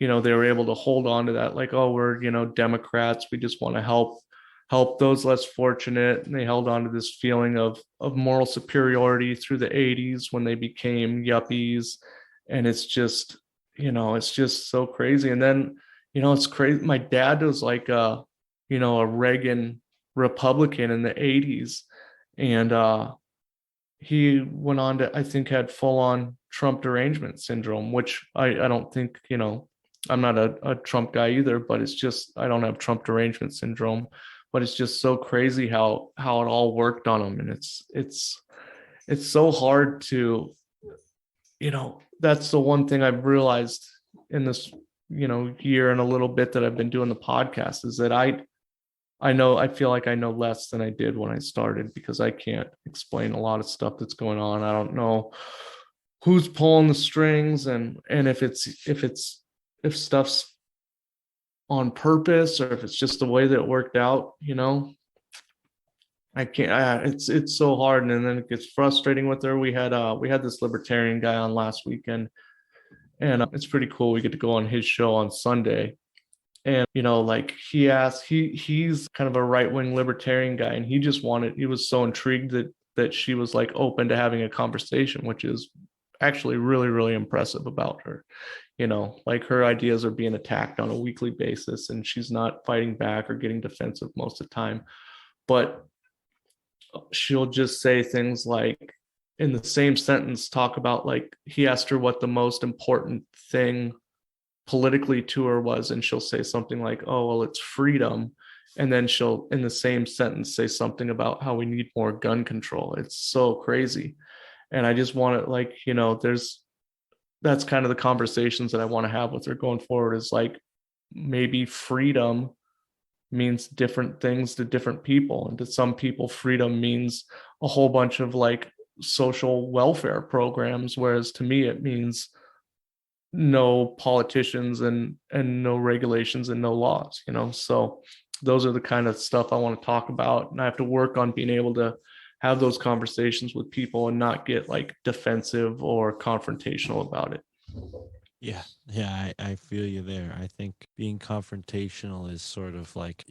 they were able to hold on to that, like, oh, we're, Democrats, we just want to help those less fortunate. And they held on to this feeling of moral superiority through the 80s when they became yuppies. And it's just so crazy. And then, it's crazy. My dad was like a Reagan Republican in the 80s. And he went on to, I think, had full on Trump derangement syndrome, which I don't think, I'm not a Trump guy either, but it's just, I don't have Trump derangement syndrome, but it's just so crazy how it all worked on him. And it's so hard to, that's the one thing I've realized in this, year and a little bit that I've been doing the podcast, is that I feel like I know less than I did when I started, because I can't explain a lot of stuff that's going on. I don't know who's pulling the strings, and if stuff's on purpose, or if it's just the way that it worked out. I can't. It's so hard, and then it gets frustrating with her. We had this libertarian guy on last weekend, and it's pretty cool. We get to go on his show on Sunday. And like he's kind of a right-wing libertarian guy, and he was so intrigued that she was like open to having a conversation, which is actually really, really impressive about her. Like her ideas are being attacked on a weekly basis, and she's not fighting back or getting defensive most of the time. But she'll just say things like, in the same sentence, talk about, like, he asked her what the most important thing politically to her was, and she'll say something like, oh, well, it's freedom. And then she'll, in the same sentence, say something about how we need more gun control. It's so crazy. And I just want to, like, that's kind of the conversations that I want to have with her going forward, is like, maybe freedom means different things to different people. And to some people, freedom means a whole bunch of like social welfare programs, whereas to me, it means no politicians and no regulations and no laws. So those are the kind of stuff I want to talk about, and I have to work on being able to have those conversations with people and not get like defensive or confrontational about it. Yeah, I feel you there. I think being confrontational is sort of like,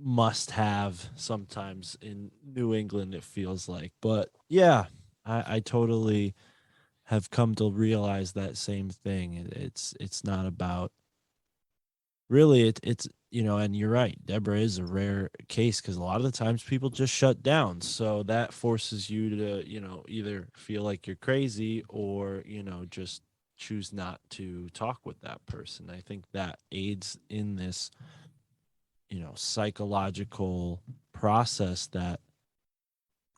must have sometimes in New England, it feels like. But yeah, I totally have come to realize that same thing. It's not about, really, it's and you're right, Debra is a rare case, because a lot of the times people just shut down. So that forces you to, either feel like you're crazy, or, just choose not to talk with that person. I think that aids in this, psychological process that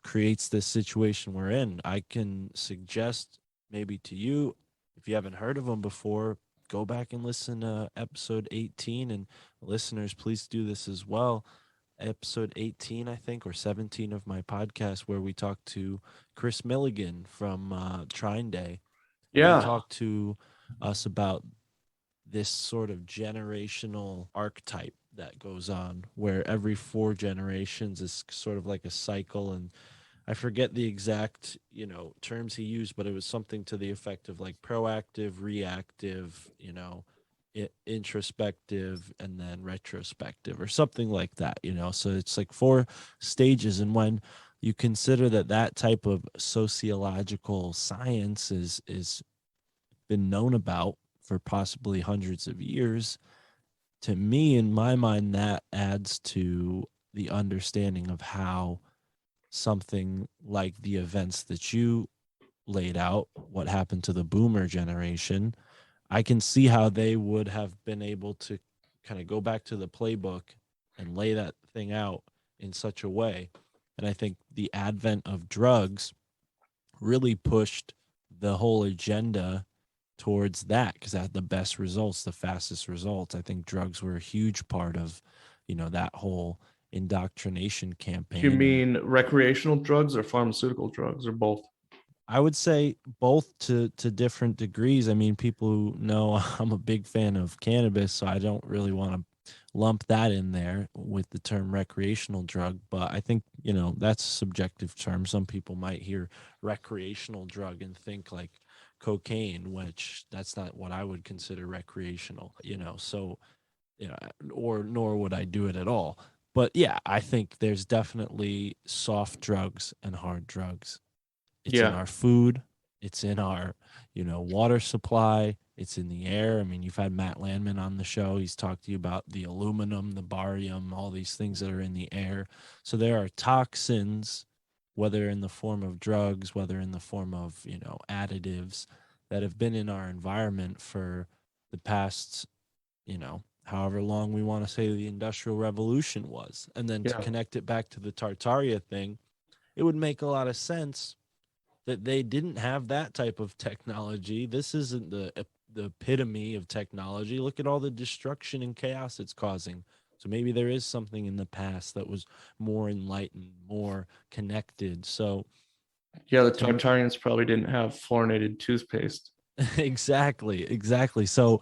creates this situation we're in. I can suggest maybe to you, if you haven't heard of them before, go back and listen to episode 18, and listeners, please do this as well. Episode 18, I think, or 17 of my podcast, where we talked to Chris Milligan from Trine Day. Yeah. He talked to us about this sort of generational archetype that goes on, where every 4 generations is sort of like a cycle. And I forget the exact, terms he used, but it was something to the effect of like proactive, reactive, introspective, and then retrospective, or something like that. So it's like 4 stages. And when you consider that type of sociological science is been known about for possibly hundreds of years. To me, in my mind, that adds to the understanding of how something like the events that you laid out, what happened to the boomer generation, I can see how they would have been able to kind of go back to the playbook and lay that thing out in such a way. And I think the advent of drugs really pushed the whole agenda towards that, because that had the best results, the fastest results. I think drugs were a huge part of, that whole indoctrination campaign. You mean recreational drugs or pharmaceutical drugs or both? I would say both to different degrees. I mean, people who know I'm a big fan of cannabis, so I don't really want to lump that in there with the term recreational drug. But I think, that's a subjective term. Some people might hear recreational drug and think like cocaine, which that's not what I would consider recreational, so, or nor would I do it at all. But yeah, I think there's definitely soft drugs and hard drugs. It's in our food. It's in our, water supply. It's in the air. I mean, you've had Matt Landman on the show. He's talked to you about the aluminum, the barium, all these things that are in the air. So there are toxins, whether in the form of drugs, whether in the form of, additives, that have been in our environment for the past, however long we want to say the Industrial Revolution was. And then to connect it back to the Tartaria thing, it would make a lot of sense that they didn't have that type of technology. This isn't the epitome of technology. Look at all the destruction and chaos it's causing. So maybe there is something in the past that was more enlightened, more connected. So yeah, the Tartarians probably didn't have fluorinated toothpaste. Exactly. So,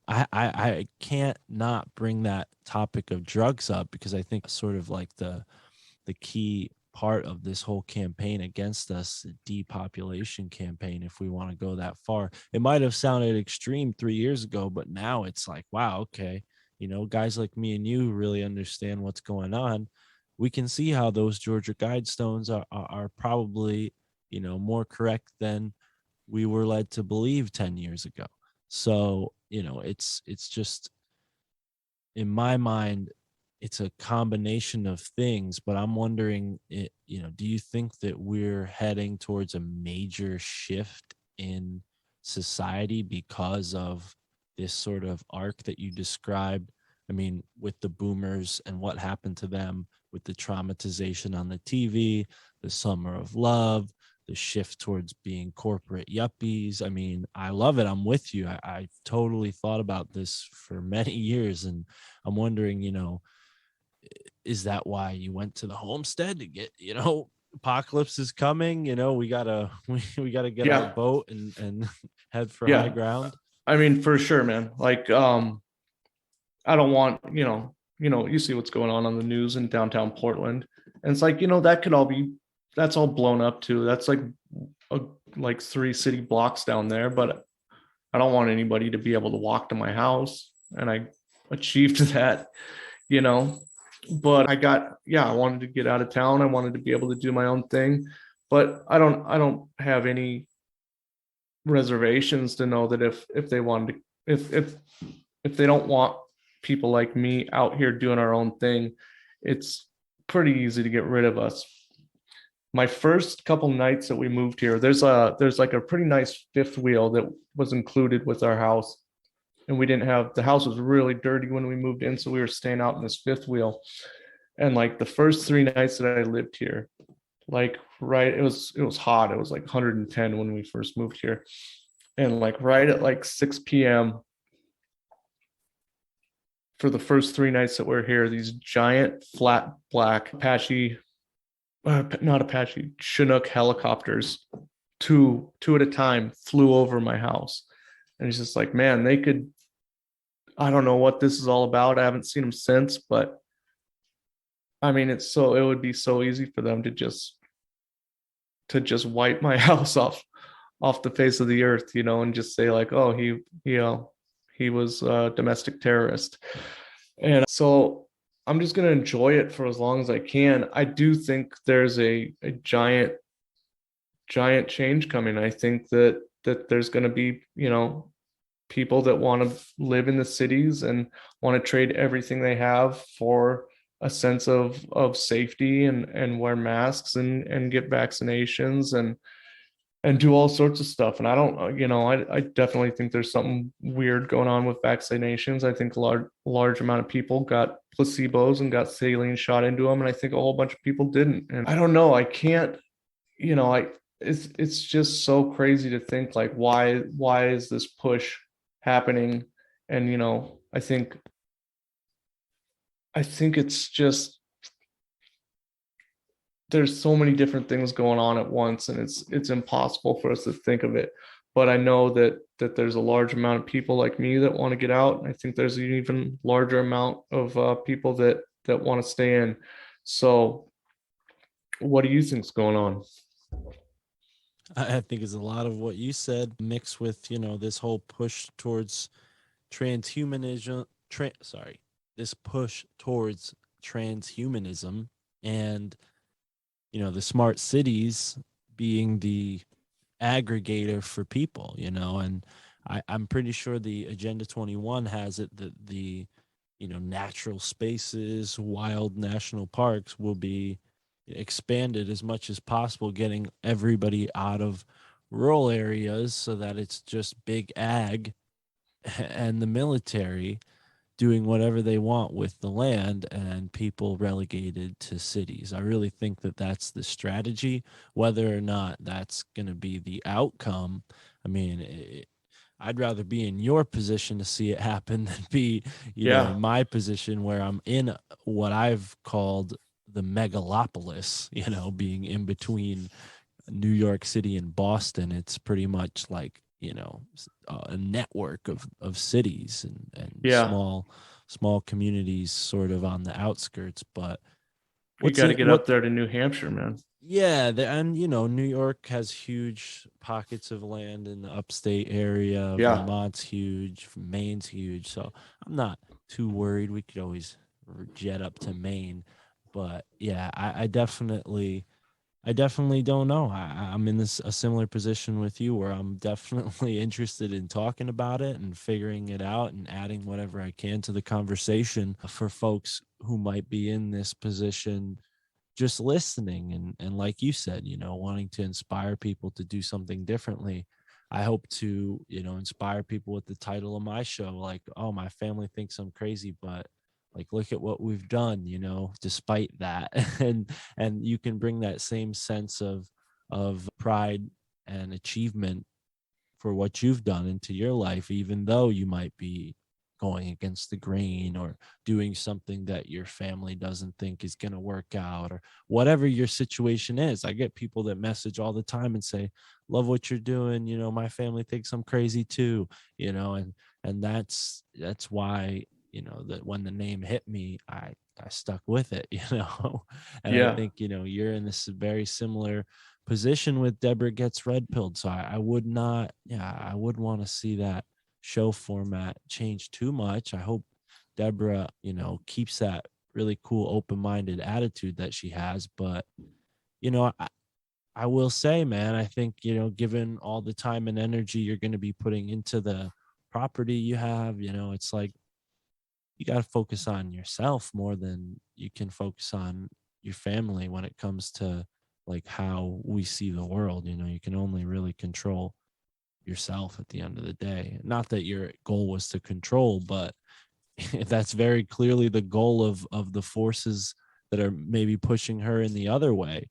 I can't not bring that topic of drugs up, because I think sort of like the key part of this whole campaign against us, the depopulation campaign, if we want to go that far. It might have sounded extreme 3 years ago, but now it's like, wow, okay, guys like me and you really understand what's going on. We can see how those Georgia Guidestones are probably, more correct than we were led to believe 10 years ago. So, it's just, in my mind, it's a combination of things, but I'm wondering, do you think that we're heading towards a major shift in society because of this sort of arc that you described? I mean, with the boomers and what happened to them, with the traumatization on the TV, the summer of love, the shift towards being corporate yuppies. I mean, I love it. I'm with you. I totally thought about this for many years, and I'm wondering, is that why you went to the homestead to get, apocalypse is coming, we gotta get our boat and head for high ground? I mean, for sure, man. Like, I don't want, you see what's going on the news in downtown Portland, and it's like, that could all be, that's all blown up too. That's like 3 city blocks down there, but I don't want anybody to be able to walk to my house, and I achieved that, but I wanted to get out of town. I wanted to be able to do my own thing, but I don't have any reservations to know that if they wanted to, if they don't want people like me out here doing our own thing, it's pretty easy to get rid of us. My first couple nights that we moved here, there's like a pretty nice fifth wheel that was included with our house. And the house was really dirty when we moved in. So we were staying out in this fifth wheel. And like the first 3 nights that I lived here, it was hot. It was like 110 when we first moved here. And like right at like 6 p.m. for the first 3 nights that we're here, these giant flat black Chinook helicopters, two at a time, flew over my house. And it's just like, man, I don't know what this is all about. I haven't seen them since, but I mean, it would be so easy for them to just wipe my house off the face of the earth, and just say like, oh, he was a domestic terrorist. And so I'm just going to enjoy it for as long as I can. I do think there's a giant change coming. I think that there's going to be, people that want to live in the cities and want to trade everything they have for a sense of safety, and wear masks, and get vaccinations, and do all sorts of stuff. And I don't, I definitely think there's something weird going on with vaccinations. I think a large amount of people got placebos and got saline shot into them, and I think a whole bunch of people didn't. And I don't know, I can't, it's just so crazy to think, like, why is this push happening? And I think it's just, there's so many different things going on at once, and it's impossible for us to think of it. But I know that there's a large amount of people like me that want to get out, and I think there's an even larger amount of people that want to stay in. So what do you think's going on? I think it's a lot of what you said mixed with, this whole push towards transhumanism, this push towards transhumanism, and, the smart cities being the aggregator for people, and I'm pretty sure the Agenda 21 has it that the, natural spaces, wild national parks will be expanded as much as possible, getting everybody out of rural areas so that it's just big ag and the military doing whatever they want with the land, and people relegated to cities. I really think that that's the strategy. Whether or not that's going to be the outcome, I mean, I'd rather be in your position to see it happen than be, in my position where I'm in what I've called the megalopolis, being in between New York City and Boston. It's pretty much like, a network of cities and small communities sort of on the outskirts. But you got to get up there to New Hampshire, man. Yeah, and New York has huge pockets of land in the upstate area. Yeah. Vermont's huge, Maine's huge, so I'm not too worried. We could always jet up to Maine, but yeah, I definitely don't know. I'm in a similar position with you, where I'm definitely interested in talking about it and figuring it out and adding whatever I can to the conversation for folks who might be in this position, just listening. And like you said, wanting to inspire people to do something differently. I hope to, inspire people with the title of my show, like, oh, my family thinks I'm crazy, but like, look at what we've done, despite that. and you can bring that same sense of pride and achievement for what you've done into your life, even though you might be going against the grain or doing something that your family doesn't think is going to work out, or whatever your situation is. I get people that message all the time and say, love what you're doing. My family thinks I'm crazy too, and that's why, that when the name hit me, I stuck with it, and I think, you're in this very similar position with Debra Gets Red Pilled. So I would not, I would want to see that show format change too much. I hope Debra, keeps that really cool, open-minded attitude that she has. But, I will say, man, I think, given all the time and energy you're going to be putting into the property you have, it's like, you got to focus on yourself more than you can focus on your family when it comes to like how we see the world. You can only really control yourself at the end of the day. Not that your goal was to control, but that's very clearly the goal of the forces that are maybe pushing her in the other way.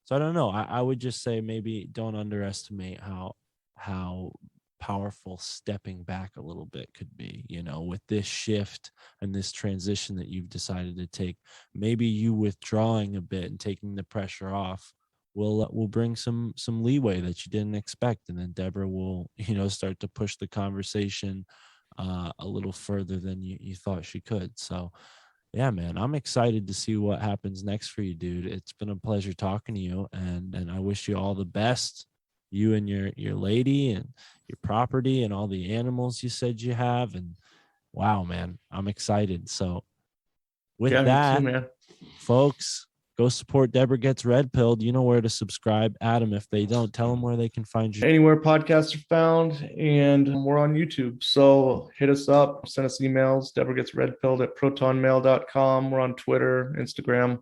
So I don't know. I would just say maybe don't underestimate how powerful stepping back a little bit could be, with this shift and this transition that you've decided to take. Maybe you withdrawing a bit and taking the pressure off will bring some leeway that you didn't expect, and then Debra will start to push the conversation a little further than you thought she could. So yeah, man, I'm excited to see what happens next for you, dude. It's been a pleasure talking to you, and I wish you all the best, you and your lady and your property and all the animals you said you have. And wow, man, I'm excited. So With Yeah, that, me too, man. folks, go support Debra Gets Red Pilled. You know where to subscribe. Adam, if they don't, tell them where they can find you. Anywhere podcasts are found, and we're on YouTube. So hit us up, send us emails, deborahgetsredpilled@protonmail.com. We're on Twitter, Instagram,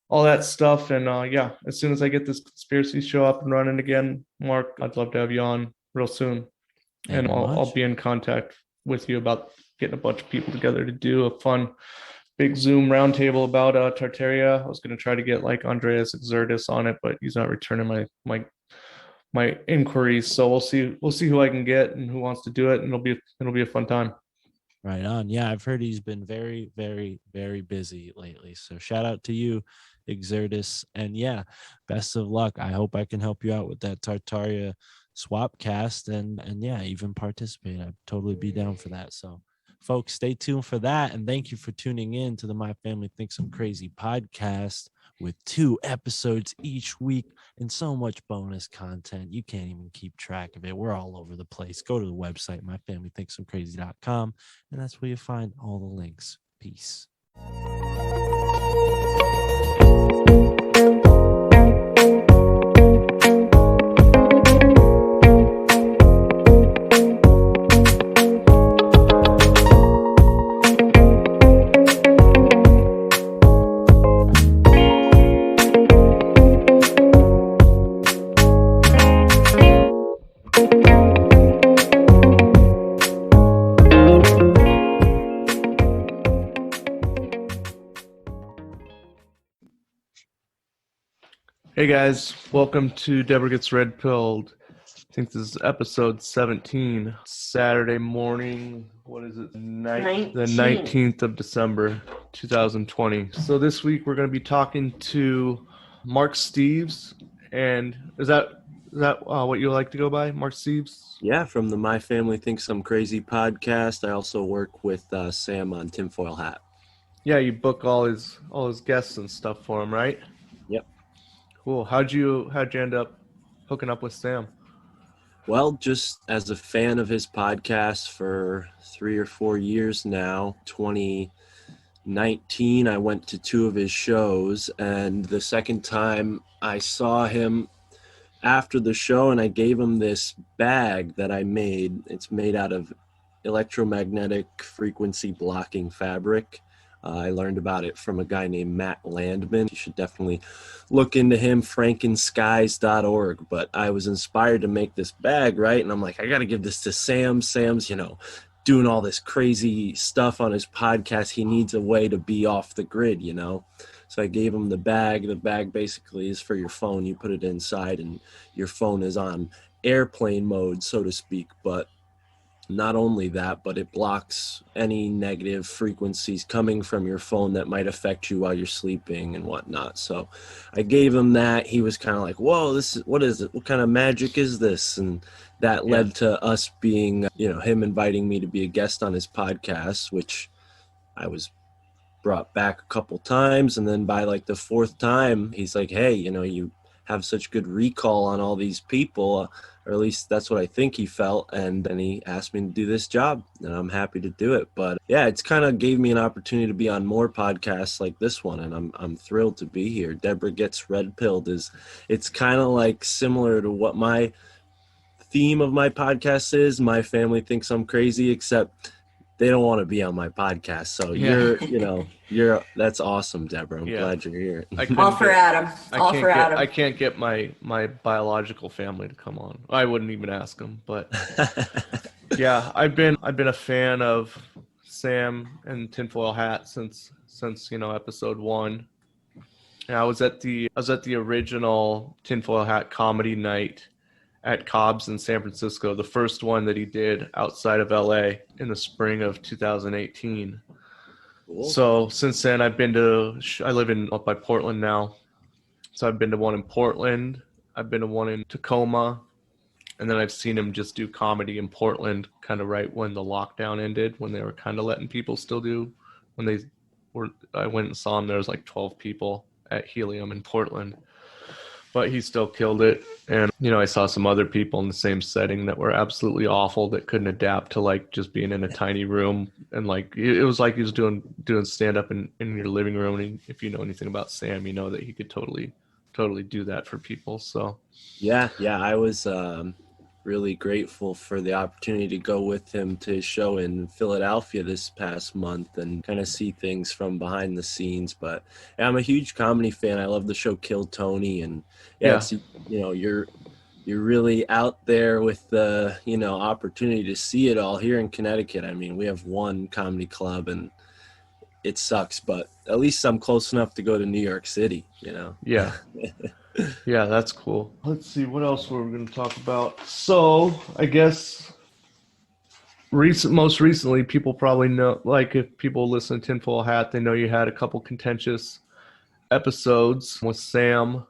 all that stuff. And yeah, as soon as I get this conspiracy show up and running again, Mark, I'd love to have you on real soon. And I'll be in contact with you about getting a bunch of people together to do a fun big Zoom roundtable about Tartaria. I was going to try to get like Andreas Exertus on it, but he's not returning my inquiries. So we'll see who I can get and who wants to do it, and it'll be a fun time. Right on. Yeah, I've heard he's been very, very, very busy lately. So shout out to you, Exertus. And yeah, best of luck. I hope I can help you out with that Tartaria swap cast and yeah, even participate. I'd totally be down for that. So folks, stay tuned for that. And thank you for tuning in to the My Family Thinks I'm Crazy podcast with 2 episodes each week and so much bonus content. You can't even keep track of it. We're all over the place. Go to the website, myfamilythinksimcrazy.com, and that's where you find all the links. Peace. Hey guys, welcome to Debra Gets Red Pilled. I think this is episode 17, Saturday morning. What is it? The 19th of December, 2020. So this week we're going to be talking to Mark Steves. And is that what you like to go by, Mark Steves? Yeah, from the My Family Thinks I'm Crazy podcast. I also work with Sam on Tinfoil Hat. Yeah, you book all his guests and stuff for him, right? Yep. Cool. How'd you end up hooking up with Sam? Well, just as a fan of his podcast for 3 or 4 years now. 2019, I went to 2 of his shows, and the second time I saw him after the show, and I gave him this bag that I made. It's made out of electromagnetic frequency blocking fabric. I learned about it from a guy named Matt Landman. You should definitely look into him, frankenskies.org. But I was inspired to make this bag, right? And I'm like, I got to give this to Sam. Sam's, doing all this crazy stuff on his podcast. He needs a way to be off the grid, So I gave him the bag. The bag basically is for your phone. You put it inside and your phone is on airplane mode, so to speak. But not only that, but it blocks any negative frequencies coming from your phone that might affect you while you're sleeping and whatnot. So I gave him that. He was kind of like, whoa, what is it? What kind of magic is this? And that led to us being, him inviting me to be a guest on his podcast, which I was brought back a couple times. And then by like the 4th time, he's like, hey, you have such good recall on all these people, or at least that's what I think he felt. And then he asked me to do this job, and I'm happy to do it. But yeah, it's kind of gave me an opportunity to be on more podcasts like this one, and I'm thrilled to be here. Debra Gets Red Pilled it's kind of like similar to what my theme of my podcast is. My family thinks I'm crazy, except they don't want to be on my podcast. So that's awesome, Debra. I'm glad you're here. All for Adam. I can't get my biological family to come on. I wouldn't even ask them, but yeah, I've been a fan of Sam and Tinfoil Hat since episode 1. And I was at the original Tinfoil Hat comedy night at Cobb's in San Francisco, the first one that he did outside of LA in the spring of 2018. Cool. So since then, I live up by Portland now. So I've been to one in Portland. I've been to one in Tacoma. And then I've seen him just do comedy in Portland kind of right when the lockdown ended, when they were kind of letting people still do. I went and saw him. There was like 12 people at Helium in Portland. But he still killed it. And, I saw some other people in the same setting that were absolutely awful, that couldn't adapt to like just being in a tiny room. And like, it was like he was doing stand up in your living room. And if you know anything about Sam, you know that he could totally do that for people. So Yeah, I was really grateful for the opportunity to go with him to his show in Philadelphia this past month and kind of see things from behind the scenes. But yeah, I'm a huge comedy fan. I love the show Kill Tony, and it's, you're really out there with the opportunity to see it all here in Connecticut. I mean, we have one comedy club and it sucks, but at least I'm close enough to go to New York City, Yeah. Yeah, that's cool. Let's see, what else were we going to talk about? So, I guess most recently, people probably know, like if people listen to Tinfoil Hat, they know you had a couple contentious episodes with Sam,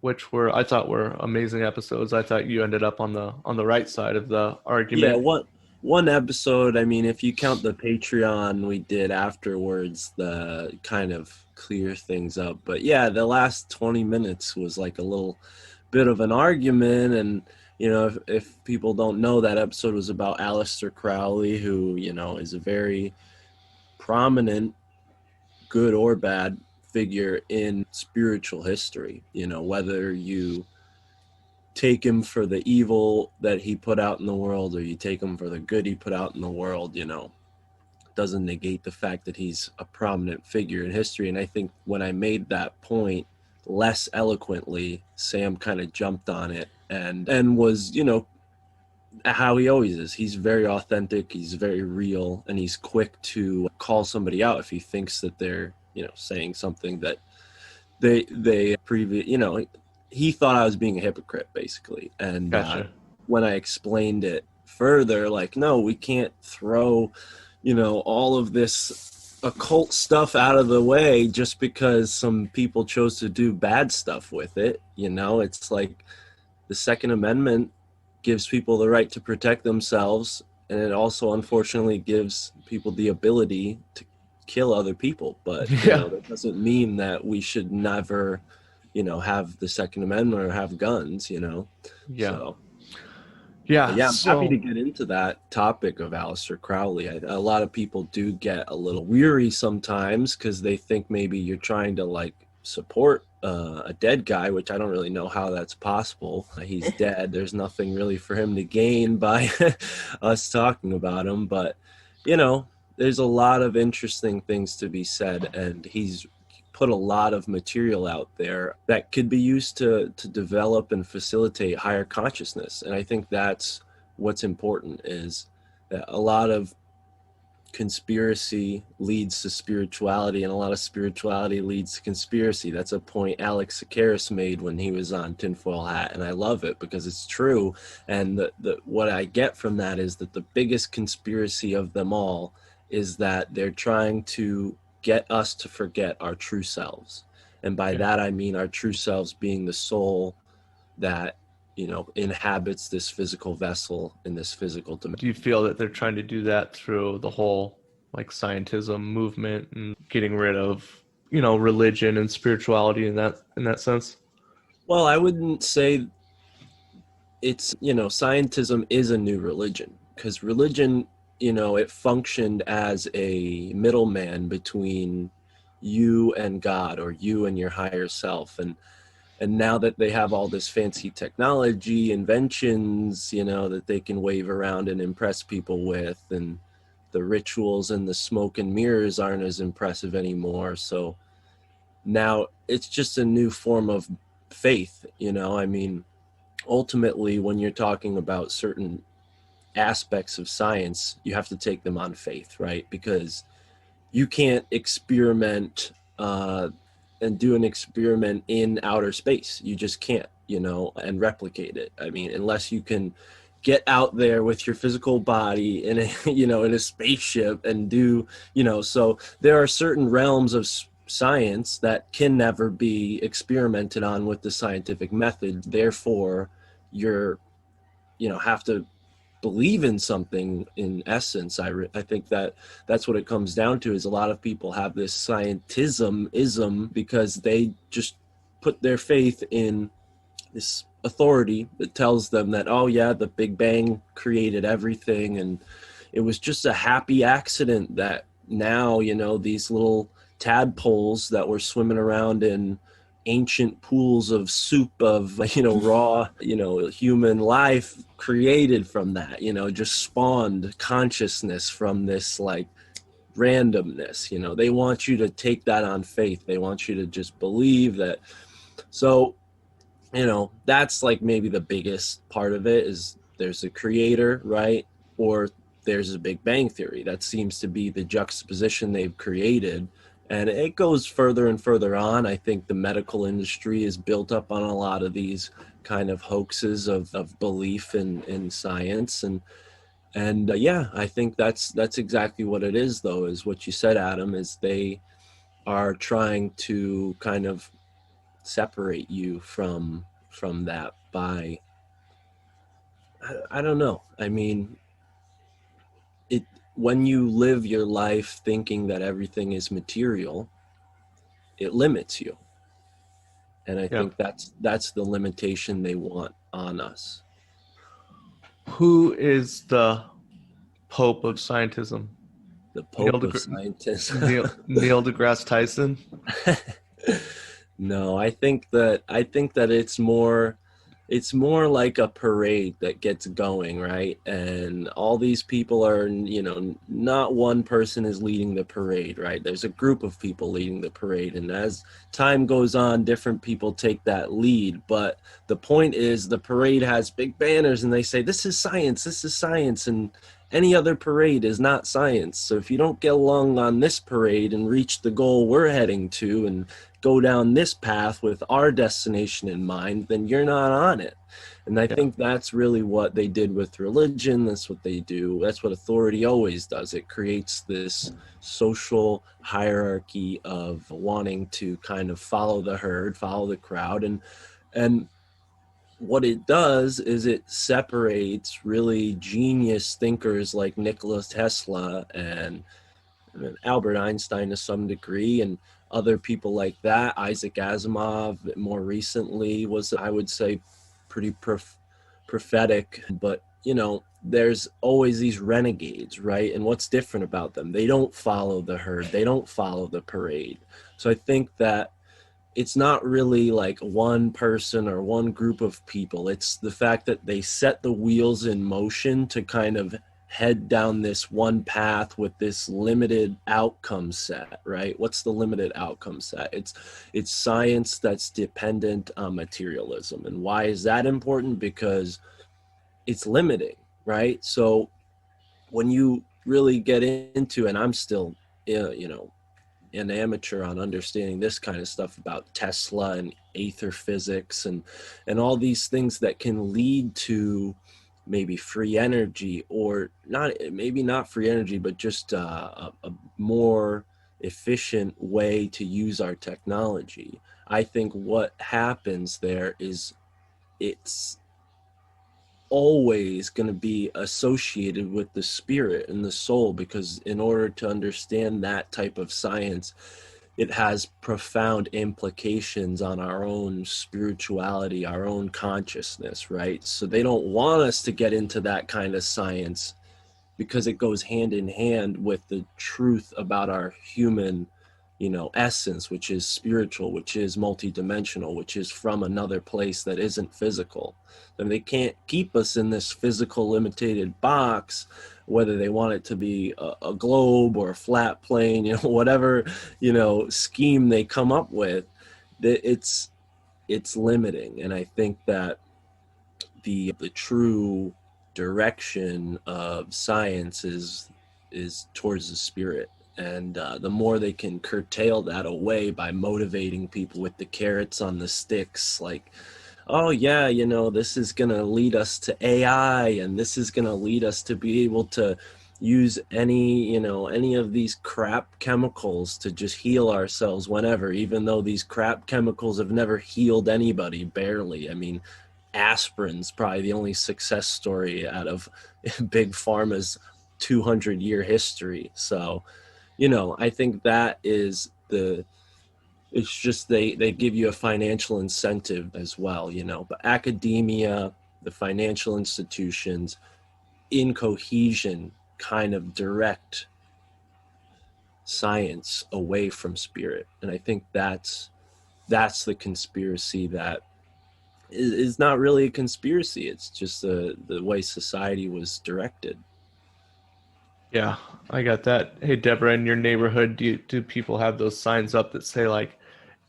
which I thought were amazing episodes. I thought you ended up on the right side of the argument. Yeah, one episode, I mean, if you count the Patreon we did afterwards, the kind of clear things up. But yeah, the last 20 minutes was like a little bit of an argument. And, if people don't know, that episode was about Aleister Crowley, who, is a very prominent, good or bad figure in spiritual history. Whether you take him for the evil that he put out in the world or you take him for the good he put out in the world, doesn't negate the fact that he's a prominent figure in history. And I think when I made that point less eloquently, Sam kind of jumped on it and was, how he always is. He's very authentic, he's very real, and he's quick to call somebody out if he thinks that they're, saying something that he thought I was being a hypocrite, basically. And Gotcha. When I explained it further, like, no, we can't throw, all of this occult stuff out of the way just because some people chose to do bad stuff with it. It's like the Second Amendment gives people the right to protect themselves, and it also unfortunately gives people the ability to kill other people. But that doesn't mean that we should never have the Second Amendment or have guns, Yeah. So, yeah. I'm happy to get into that topic of Aleister Crowley. A lot of people do get a little weary sometimes because they think maybe you're trying to like support a dead guy, which I don't really know how that's possible. He's dead. There's nothing really for him to gain by us talking about him. But, there's a lot of interesting things to be said, and he's put a lot of material out there that could be used to develop and facilitate higher consciousness. And I think that's what's important, is that a lot of conspiracy leads to spirituality, and a lot of spirituality leads to conspiracy. That's a point Alex Sakaris made when he was on Tinfoil Hat, and I love it because it's true. And what I get from that is that the biggest conspiracy of them all is that they're trying to get us to forget our true selves. And by that, I mean our true selves being the soul that, inhabits this physical vessel in this physical dimension. Do you feel that they're trying to do that through the whole like scientism movement and getting rid of, religion and spirituality in that sense? Well, I wouldn't say it's, scientism is a new religion, because religion, it functioned as a middleman between you and God, or you and your higher self. And now that they have all this fancy technology, inventions, that they can wave around and impress people with, and the rituals and the smoke and mirrors aren't as impressive anymore. So now it's just a new form of faith, I mean, ultimately, when you're talking about certain aspects of science, you have to take them on faith, right? Because you can't experiment and do an experiment in outer space. You just can't, and replicate it. I mean, unless you can get out there with your physical body in a, in a spaceship and do, so there are certain realms of science that can never be experimented on with the scientific method. Therefore, you're, have to believe in something in essence. I think that's what it comes down to, is a lot of people have this scientism-ism because they just put their faith in this authority that tells them that, oh yeah, the Big Bang created everything and it was just a happy accident that now, these little tadpoles that were swimming around in ancient pools of soup of, raw, human life created from that, just spawned consciousness from this like randomness. They want you to take that on faith. They want you to just believe that. So, that's like maybe the biggest part of it is there's a creator, right? Or there's a Big Bang Theory. That seems to be the juxtaposition they've created. And it goes further and further on. I think the medical industry is built up on a lot of these kind of hoaxes of belief in science. And yeah, I think that's exactly what it is, though, is what you said, Adam, is they are trying to kind of separate you from that by, I don't know. I mean, when you live your life thinking that everything is material, it limits you. And I think that's the limitation they want on us. Who is the Pope of scientism? The Pope of scientism. Neil deGrasse Tyson? No, I think that it's more like a parade that gets going, right? And all these people are, not one person is leading the parade, right? There's a group of people leading the parade. And as time goes on, different people take that lead. But the point is the parade has big banners and they say, this is science. And any other parade is not science. So if you don't get along on this parade and reach the goal we're heading to and go down this path with our destination in mind, then you're not on it. And I think that's really what they did with religion. That's what they do. That's what authority always does. It creates this social hierarchy of wanting to kind of follow the herd, follow the crowd. And what it does is it separates really genius thinkers like Nikola Tesla and Albert Einstein to some degree, and other people like that. Isaac Asimov more recently was, I would say, pretty prophetic. But, there's always these renegades, right? And what's different about them? They don't follow the herd. They don't follow the parade. So I think that it's not really like one person or one group of people. It's the fact that they set the wheels in motion to kind of head down this one path with this limited outcome set, right? What's the limited outcome set? It's science that's dependent on materialism. And why is that important? Because it's limiting, right? So when you really get into, and I'm still, an amateur on understanding this kind of stuff about Tesla and ether physics and all these things that can lead to maybe free energy, or not free energy, but just a more efficient way to use our technology. I think what happens there is it's always going to be associated with the spirit and the soul, because in order to understand that type of science, it has profound implications on our own spirituality, our own consciousness, right? So they don't want us to get into that kind of science because it goes hand in hand with the truth about our human, essence, which is spiritual, which is multidimensional, which is from another place that isn't physical. And they can't keep us in this physical limited box, whether they want it to be a globe or a flat plane, whatever, scheme they come up with, it's limiting. And I think that the true direction of science is towards the spirit. And the more they can curtail that away by motivating people with the carrots on the sticks, like, oh yeah, this is going to lead us to AI, and this is going to lead us to be able to use any of these crap chemicals to just heal ourselves whenever, even though these crap chemicals have never healed anybody, barely. I mean, aspirin's probably the only success story out of Big Pharma's 200-year history. So, I think that is It's just they give you a financial incentive as well, you know. But academia, the financial institutions, in cohesion, kind of direct science away from spirit. And I think that's the conspiracy that is not really a conspiracy. It's just the way society was directed. Yeah, I got that. Hey, Deborah, in your neighborhood, do people have those signs up that say like,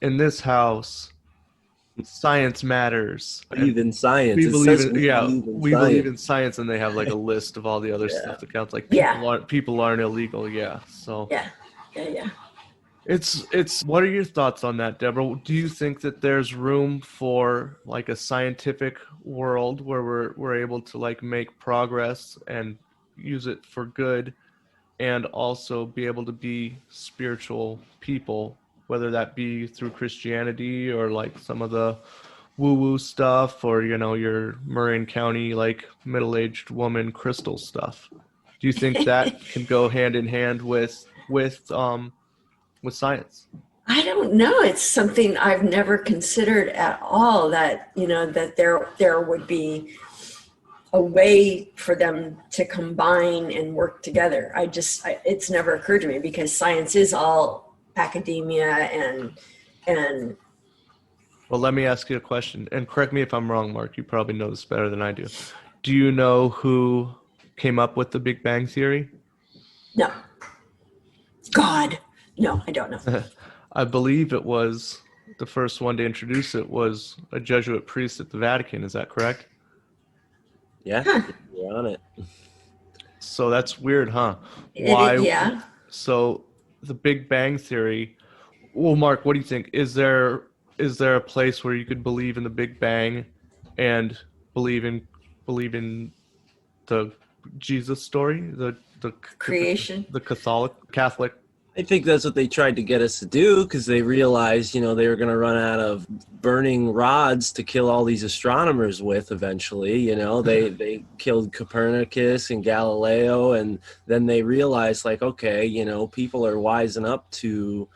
in this house, science matters, Believe and in science. we It believe says in we yeah, believe in we believe science. in science, and they have like a list of all the other Yeah. stuff that counts. Like Yeah. people aren't illegal. Yeah, so Yeah. it's. What are your thoughts on that, Deborah? Do you think that there's room for like a scientific world where we're able to like make progress and use it for good, and also be able to be spiritual people, whether that be through Christianity or like some of the woo-woo stuff, or you know, your Marin County like middle-aged woman crystal stuff? Do you think that can go hand in hand with science? I don't know. It's something I've never considered at all, that, you know, that there would be a way for them to combine and work together. It's never occurred to me, because science is all academia and Well, let me ask you a question, and correct me if I'm wrong, Mark. You probably know this better than I do. Do you know who came up with the Big Bang Theory? no. God, no, I don't know. I believe it was the first one to introduce it was a Jesuit priest at the Vatican. Is that correct? Yeah, you're on it. So that's weird, huh? Why? Yeah. So the Big Bang Theory. Well, Mark, what do you think? Is there a place where you could believe in the Big Bang and believe in the Jesus story, the Creation. the Catholic? I think that's what they tried to get us to do, because they realized, you know, they were going to run out of burning rods to kill all these astronomers with eventually. You know, they killed Copernicus and Galileo, and then they realized, like, okay, you know, people are wising up to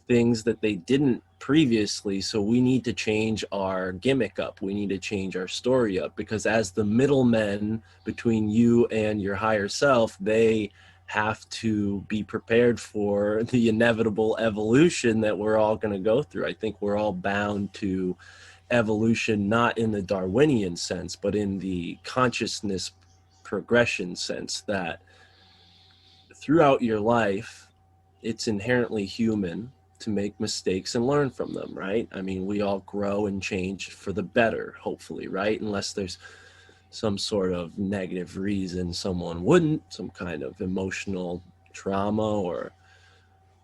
things that they didn't previously, so we need to change our gimmick up. We need to change our story up, because as the middlemen between you and your higher self, they have to be prepared for the inevitable evolution that we're all going to go through. I think we're all bound to evolution, not in the Darwinian sense, but in the consciousness progression sense, that throughout your life, it's inherently human to make mistakes and learn from them, right? I mean, we all grow and change for the better, hopefully, right? Unless there's some sort of negative reason someone wouldn't, some kind of emotional trauma or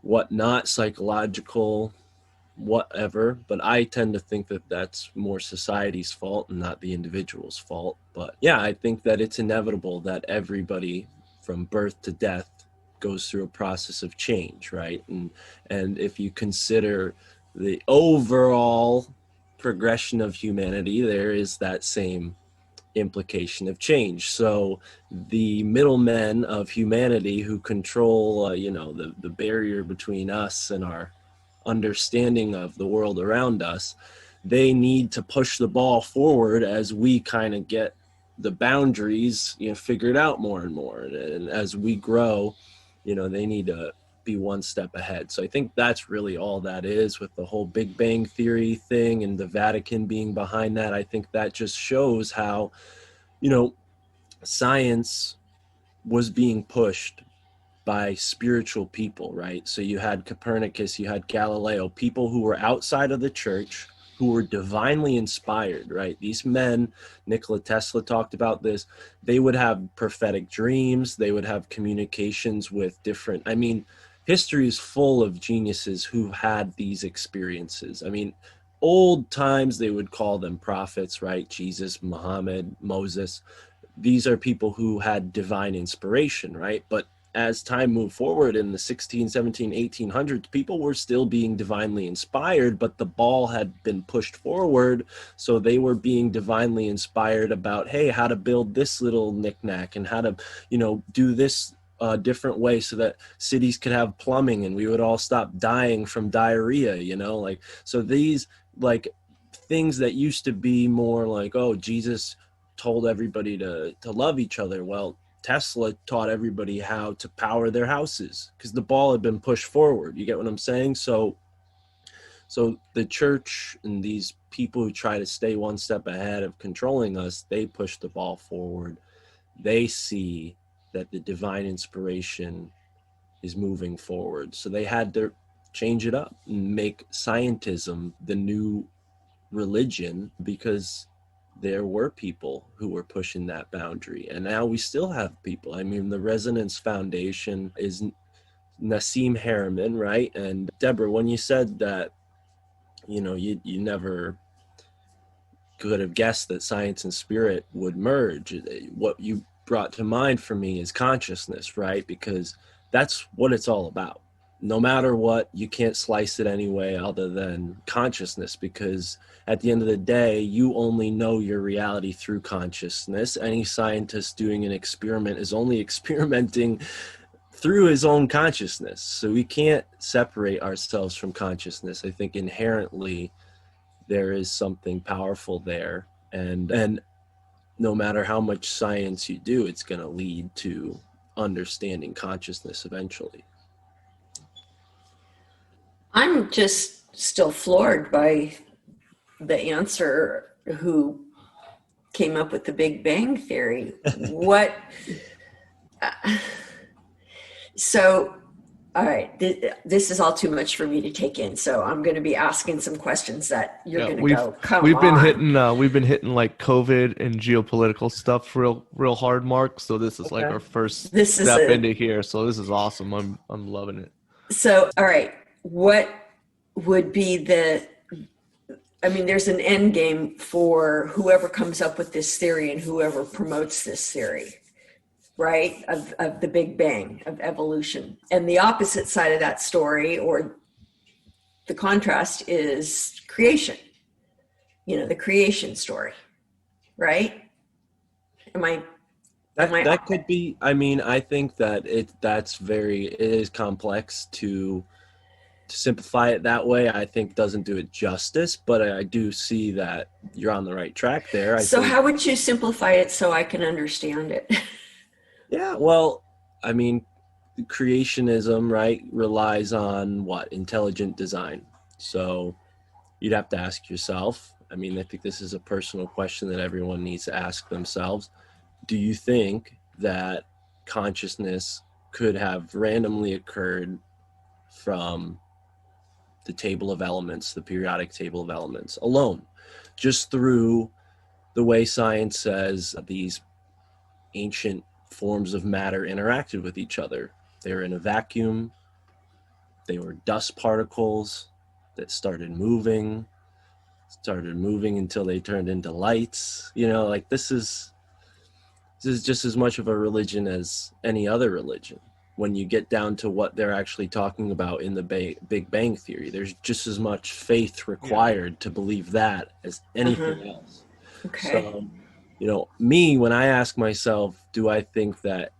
whatnot, psychological, whatever. But I tend to think that that's more society's fault and not the individual's fault. But yeah, I think that it's inevitable that everybody from birth to death goes through a process of change, right? And if you consider the overall progression of humanity, there is that same implication of change. So the middlemen of humanity who control, you know, the barrier between us and our understanding of the world around us, they need to push the ball forward as we kind of get the boundaries, you know, figured out more and more. And as we grow, you know, they need to be one step ahead. So I think that's really all that is with the whole Big Bang Theory thing and the Vatican being behind that. I think that just shows how, you know, science was being pushed by spiritual people, right? So you had Copernicus, you had Galileo, people who were outside of the church, who were divinely inspired, right? These men, Nikola Tesla talked about this, they would have prophetic dreams, they would have communications with different, I mean, history is full of geniuses who had these experiences. I mean, old times they would call them prophets, right? Jesus, Muhammad, Moses. These are people who had divine inspiration, right? But as time moved forward in the 16, 17, 1800s, people were still being divinely inspired, but the ball had been pushed forward. So they were being divinely inspired about, hey, how to build this little knickknack and how to, you know, do this a different way so that cities could have plumbing and we would all stop dying from diarrhea, like, so these like things that used to be more like, oh, Jesus told everybody to love each other. Well, Tesla taught everybody how to power their houses because the ball had been pushed forward. You get what I'm saying? So the church and these people who try to stay one step ahead of controlling us, they push the ball forward. They see that the divine inspiration is moving forward. So they had to change it up and make scientism the new religion, because there were people who were pushing that boundary. And now we still have people. I mean, the Resonance Foundation is Nassim Harriman, right? And Deborah, when you said that, you never could have guessed that science and spirit would merge, what you brought to mind for me is consciousness, right? Because that's what it's all about. No matter what, you can't slice it any way other than consciousness, because at the end of the day, you only know your reality through consciousness. Any scientist doing an experiment is only experimenting through his own consciousness. So we can't separate ourselves from consciousness. I think inherently there is something powerful there. And no matter how much science you do, it's going to lead to understanding consciousness eventually. I'm just still floored by the answer who came up with the Big Bang Theory. What? So, all right, this is all too much for me to take in. So I'm going to be asking some questions that you're going to go, come we've been on. We've been hitting like COVID and geopolitical stuff real hard, Mark. So this is like our first step into here. So this is awesome. I'm loving it. So, all right, what would be there's an end game for whoever comes up with this theory and whoever promotes this theory, right? Of the Big Bang, of evolution. And the opposite side of that story, or the contrast, is creation. The creation story, right? That could be, I think that it is complex to simplify it that way. I think doesn't do it justice, but I do see that you're on the right track there. How would you simplify it so I can understand it? Yeah, well, creationism, right, relies on what? Intelligent design. So you'd have to ask yourself, I think this is a personal question that everyone needs to ask themselves. Do you think that consciousness could have randomly occurred from the table of elements, the periodic table of elements alone, just through the way science says these ancient forms of matter interacted with each other? They were in a vacuum. They were dust particles that started moving until they turned into lights. This is just as much of a religion as any other religion. When you get down to what they're actually talking about in the Big Bang Theory, there's just as much faith required to believe that as anything else. Okay. So, me, when I ask myself, do I think that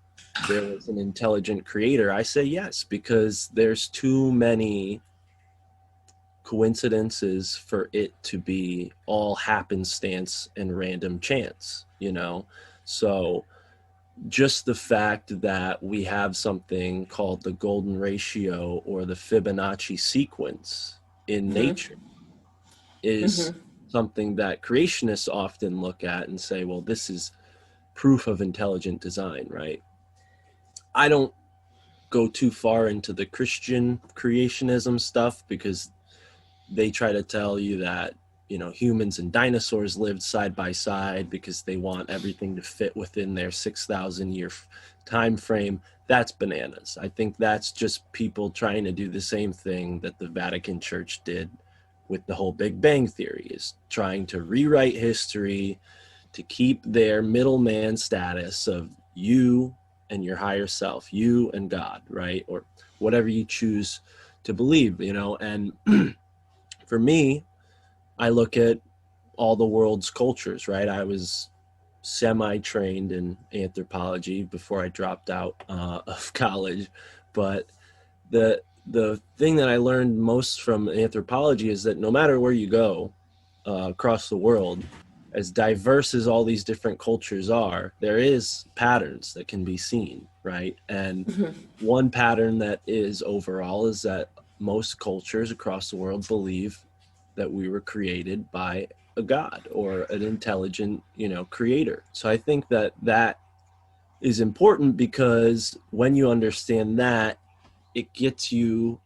there is an intelligent creator? I say yes, because there's too many coincidences for it to be all happenstance and random chance, So just the fact that we have something called the golden ratio or the Fibonacci sequence in nature is something that creationists often look at and say, well, this is proof of intelligent design, right? I don't go too far into the Christian creationism stuff, because they try to tell you that humans and dinosaurs lived side by side because they want everything to fit within their 6,000 year time frame. That's bananas. I think that's just people trying to do the same thing that the Vatican Church did with the whole Big Bang Theory, is trying to rewrite history to keep their middleman status of you and your higher self, you and God, right? Or whatever you choose to believe, and for me, I look at all the world's cultures, right? I was semi-trained in anthropology before I dropped out of college. But the thing that I learned most from anthropology is that no matter where you go across the world, as diverse as all these different cultures are, there is patterns that can be seen, right? And one pattern that is overall is that most cultures across the world believe that we were created by a god or an intelligent, creator. So I think that that is important, because when you understand that, it gets you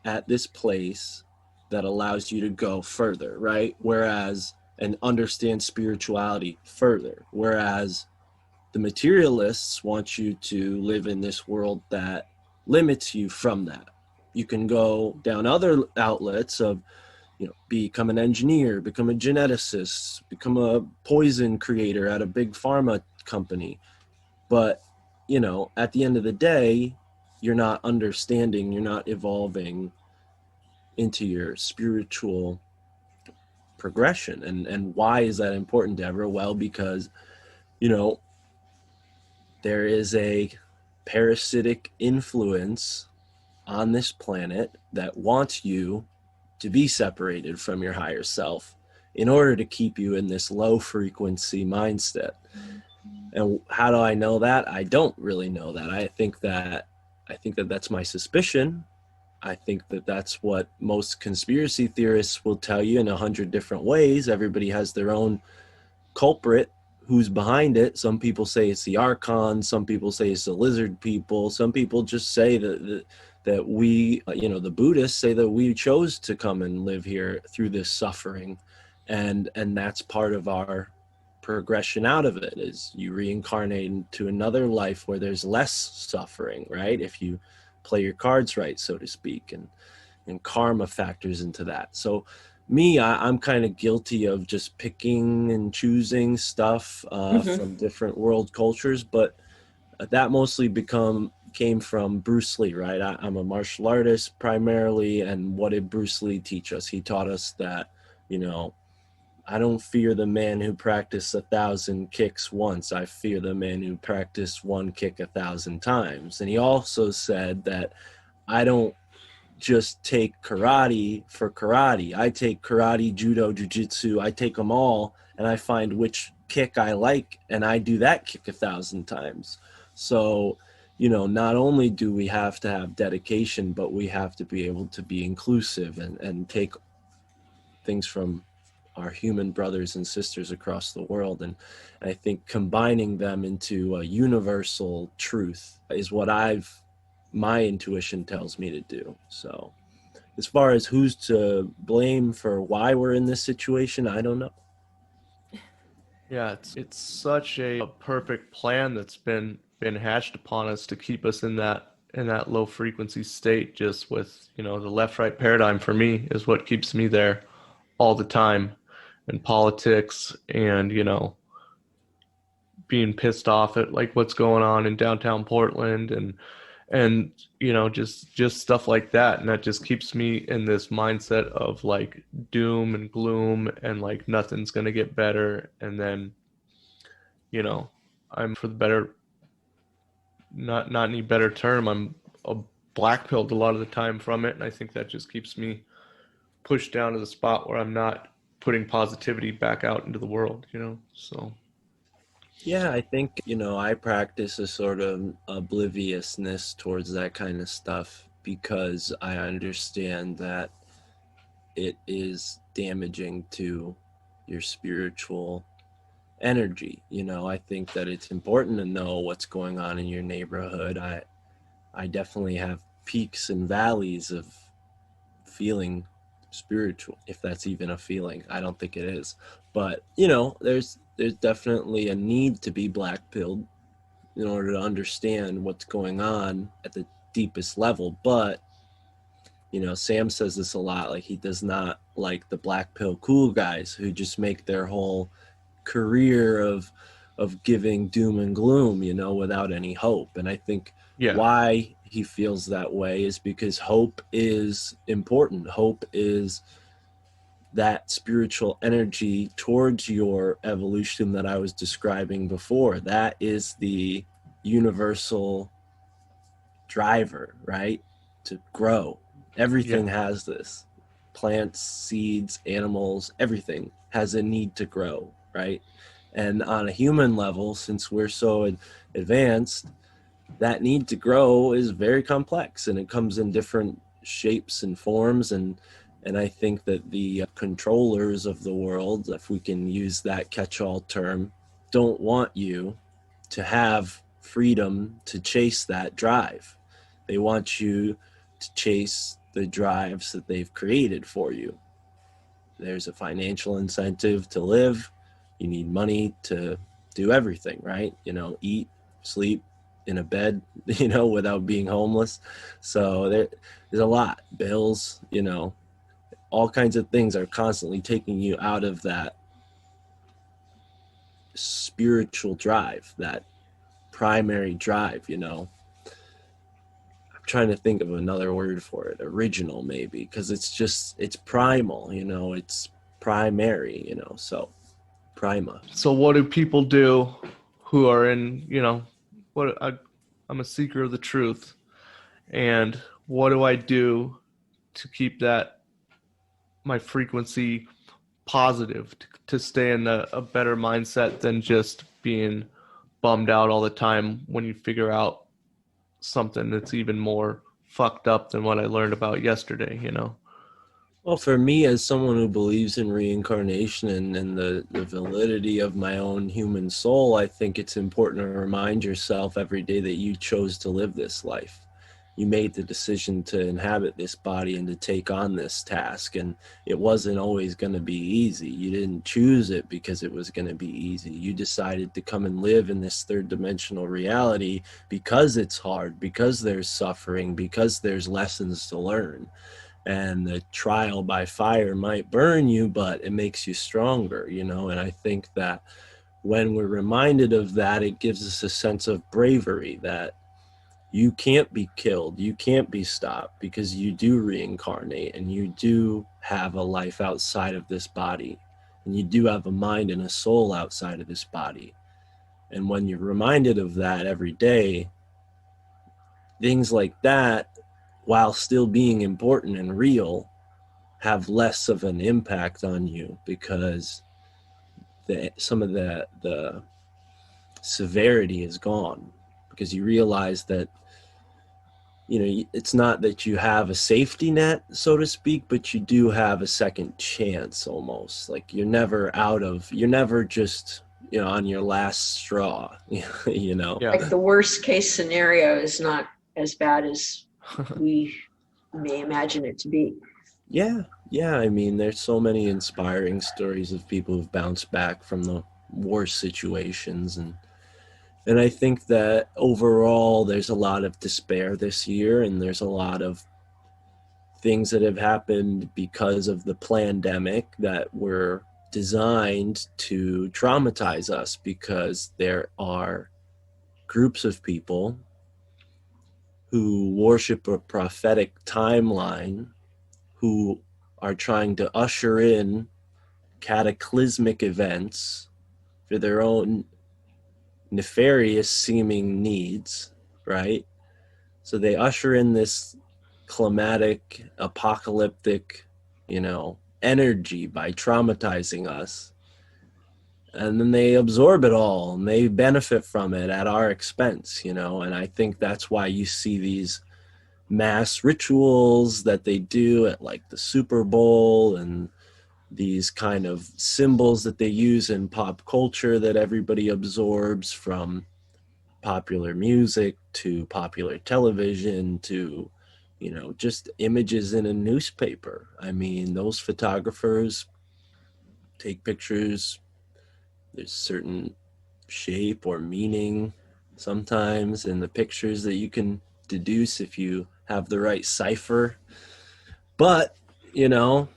at this place that allows you to go further, right? And understand spirituality further. Whereas the materialists want you to live in this world that limits you from that. You can go down other outlets of, become an engineer, become a geneticist, become a poison creator at a big pharma company. But, at the end of the day, you're not understanding, you're not evolving into your spiritual progression. And why is that important, Debra? Well, because, there is a parasitic influence on this planet that wants you to be separated from your higher self in order to keep you in this low frequency mindset. And how do I know that? I don't really know that. I think that that's my suspicion. I think that that's what most conspiracy theorists will tell you in 100 different ways. Everybody has their own culprit who's behind it. Some people say it's the Archons. Some people say it's the lizard people. Some people just say that we, the Buddhists say that we chose to come and live here through this suffering. And that's part of our progression out of it, is you reincarnate into another life where there's less suffering, right? If you play your cards right, so to speak, and karma factors into that. So I'm kind of guilty of just picking and choosing stuff from different world cultures, but that mostly came from Bruce Lee, right? I'm a martial artist primarily, and what did Bruce Lee teach us? He taught us that, I don't fear the man who practiced 1,000 kicks once. I fear the man who practiced one kick 1,000 times. And he also said that I don't just take karate for karate. I take karate, judo, jiu-jitsu. I take them all, and I find which kick I like, and I do that kick 1,000 times. So, not only do we have to have dedication, but we have to be able to be inclusive and take things from our human brothers and sisters across the world. And I think combining them into a universal truth is what my intuition tells me to do. So as far as who's to blame for why we're in this situation, I don't know. Yeah, it's such a perfect plan that's been hatched upon us to keep us in that low frequency state, just with, the left-right paradigm for me is what keeps me there all the time. And politics and, being pissed off at like what's going on in downtown Portland and just stuff like that. And that just keeps me in this mindset of like doom and gloom and like nothing's going to get better. And then, I'm, for the better, not any better term, I'm a black-pilled a lot of the time from it. And I think that just keeps me pushed down to the spot where I'm not putting positivity back out into the world, so. Yeah, I think, I practice a sort of obliviousness towards that kind of stuff because I understand that it is damaging to your spiritual energy. I think that it's important to know what's going on in your neighborhood. I definitely have peaks and valleys of feeling spiritual, if that's even a feeling. I don't think it is, but there's definitely a need to be black-pilled in order to understand what's going on at the deepest level. But Sam says this a lot, like he does not like the black pill cool guys who just make their whole career of giving doom and gloom, without any hope. And I think why he feels that way is because hope is important. Hope is that spiritual energy towards your evolution that I was describing before. That is the universal driver, right? To grow. Everything has this. Plants, seeds, animals, everything has a need to grow, right? And on a human level, since we're so advanced, that need to grow is very complex, and it comes in different shapes and forms. And I think that the controllers of the world, if we can use that catch-all term, don't want you to have freedom to chase that drive. They want you to chase the drives that they've created for you. There's a financial incentive to live. You need money to do everything, right? You know, eat, sleep, in a bed, you know, without being homeless. So there's a lot. Bills, you know, all kinds of things are constantly taking you out of that spiritual drive, that primary drive, you know. I'm trying to think of another word for it, original maybe, because it's primal, you know, it's primary, you know, so prima. So what do people do who are in, you know, I'm a seeker of the truth, and what do I do to keep my frequency positive, to stay in a better mindset than just being bummed out all the time when you figure out something that's even more fucked up than what I learned about yesterday, you know? Well, for me, as someone who believes in reincarnation and the validity of my own human soul, I think it's important to remind yourself every day that you chose to live this life. You made the decision to inhabit this body and to take on this task, and it wasn't always going to be easy. You didn't choose it because it was going to be easy. You decided to come and live in this third dimensional reality because it's hard, because there's suffering, because there's lessons to learn. And the trial by fire might burn you, but it makes you stronger, you know? And I think that when we're reminded of that, it gives us a sense of bravery that you can't be killed, you can't be stopped, because you do reincarnate and you do have a life outside of this body, and you do have a mind and a soul outside of this body. And when you're reminded of that every day, things like that, while still being important and real, have less of an impact on you, because some of the severity is gone, because you realize that, you know, it's not that you have a safety net, so to speak, but you do have a second chance almost. Like you're never just, you know, on your last straw, you know? Yeah. Like the worst case scenario is not as bad as we may imagine it to be. Yeah. I mean, there's so many inspiring stories of people who've bounced back from the worst situations, and I think that overall there's a lot of despair this year, and there's a lot of things that have happened because of the pandemic that were designed to traumatize us, because there are groups of people who worship a prophetic timeline, who are trying to usher in cataclysmic events for their own nefarious seeming needs, right? So they usher in this climatic, apocalyptic, you know, energy by traumatizing us. And then they absorb it all and they benefit from it at our expense, you know? And I think that's why you see these mass rituals that they do at like the Super Bowl, and these kind of symbols that they use in pop culture that everybody absorbs, from popular music to popular television to, you know, just images in a newspaper. I mean, those photographers take pictures. There's certain shape or meaning sometimes in the pictures that you can deduce if you have the right cipher. But, you know,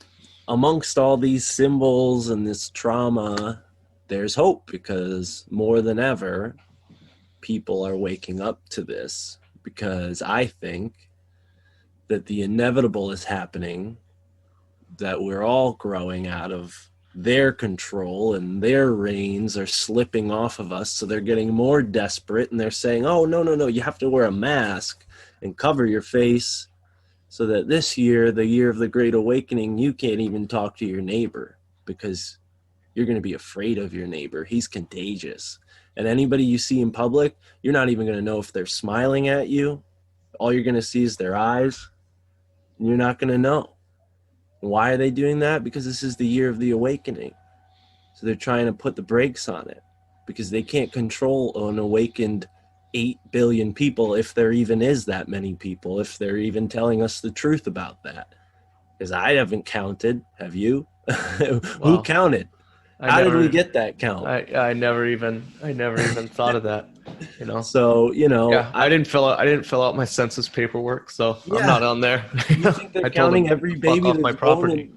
amongst all these symbols and this trauma, there's hope, because more than ever, people are waking up to this, because I think that the inevitable is happening, that we're all growing out of their control, and their reins are slipping off of us. So they're getting more desperate, and they're saying, oh, no, you have to wear a mask and cover your face, so that this year, the year of the Great Awakening, you can't even talk to your neighbor because you're going to be afraid of your neighbor. He's contagious. And anybody you see in public, you're not even going to know if they're smiling at you. All you're going to see is their eyes, and you're not going to know. Why are they doing that? Because this is the year of the awakening. So they're trying to put the brakes on it because they can't control an awakened 8 billion people, if there even is that many people, if they're even telling us the truth about that. Because I haven't counted. Have you? Who counted? How did we get that count? I never even thought of that. So yeah, I didn't fill out my census paperwork, so yeah. I'm not on there. You think they're counting every baby that's my property?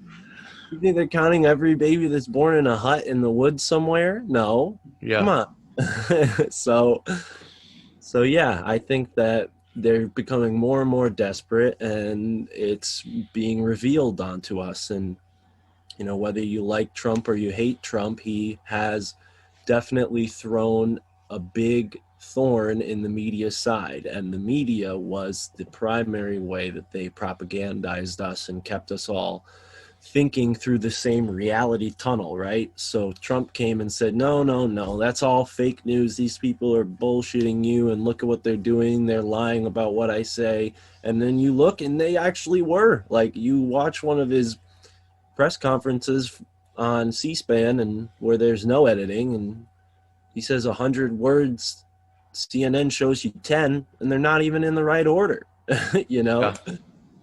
You think they're counting every baby that's born in a hut in the woods somewhere? No. Yeah. Come on. So yeah, I think that they're becoming more and more desperate, and it's being revealed onto us. And whether you like Trump or you hate Trump, he has definitely thrown a big thorn in the media side, and the media was the primary way that they propagandized us and kept us all thinking through the same reality tunnel, right? So Trump came and said, no, that's all fake news. These people are bullshitting you, and look at what they're doing. They're lying about what I say. And then you look, and they actually were. Like, you watch one of his press conferences on C-SPAN, and where there's no editing, and he says 100 words, CNN shows you 10, and they're not even in the right order. Yeah.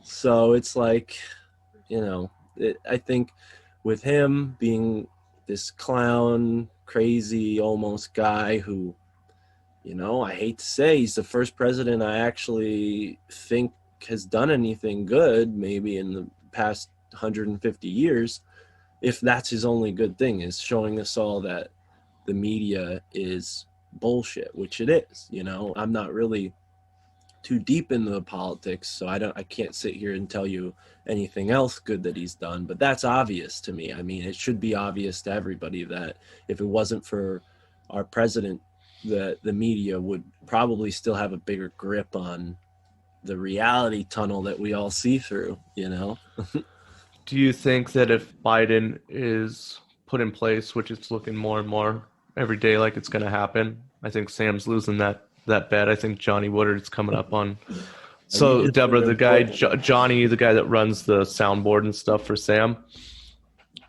So it's like, I think with him being this clown, crazy almost guy who, I hate to say, he's the first president I actually think has done anything good, maybe in the past 150 years, if that's his only good thing, is showing us all that the media is bullshit, which it is. I'm not really too deep into the politics, so I can't sit here and tell you anything else good that he's done, but that's obvious to me. I mean, it should be obvious to everybody that if it wasn't for our president, the media would probably still have a bigger grip on the reality tunnel that we all see through, Do you think that if Biden is put in place, which it's looking more and more every day like it's going to happen, I think Sam's losing that bet. I think Johnny Woodard's coming up on. So Deborah, the guy, Johnny, the guy that runs the soundboard and stuff for Sam,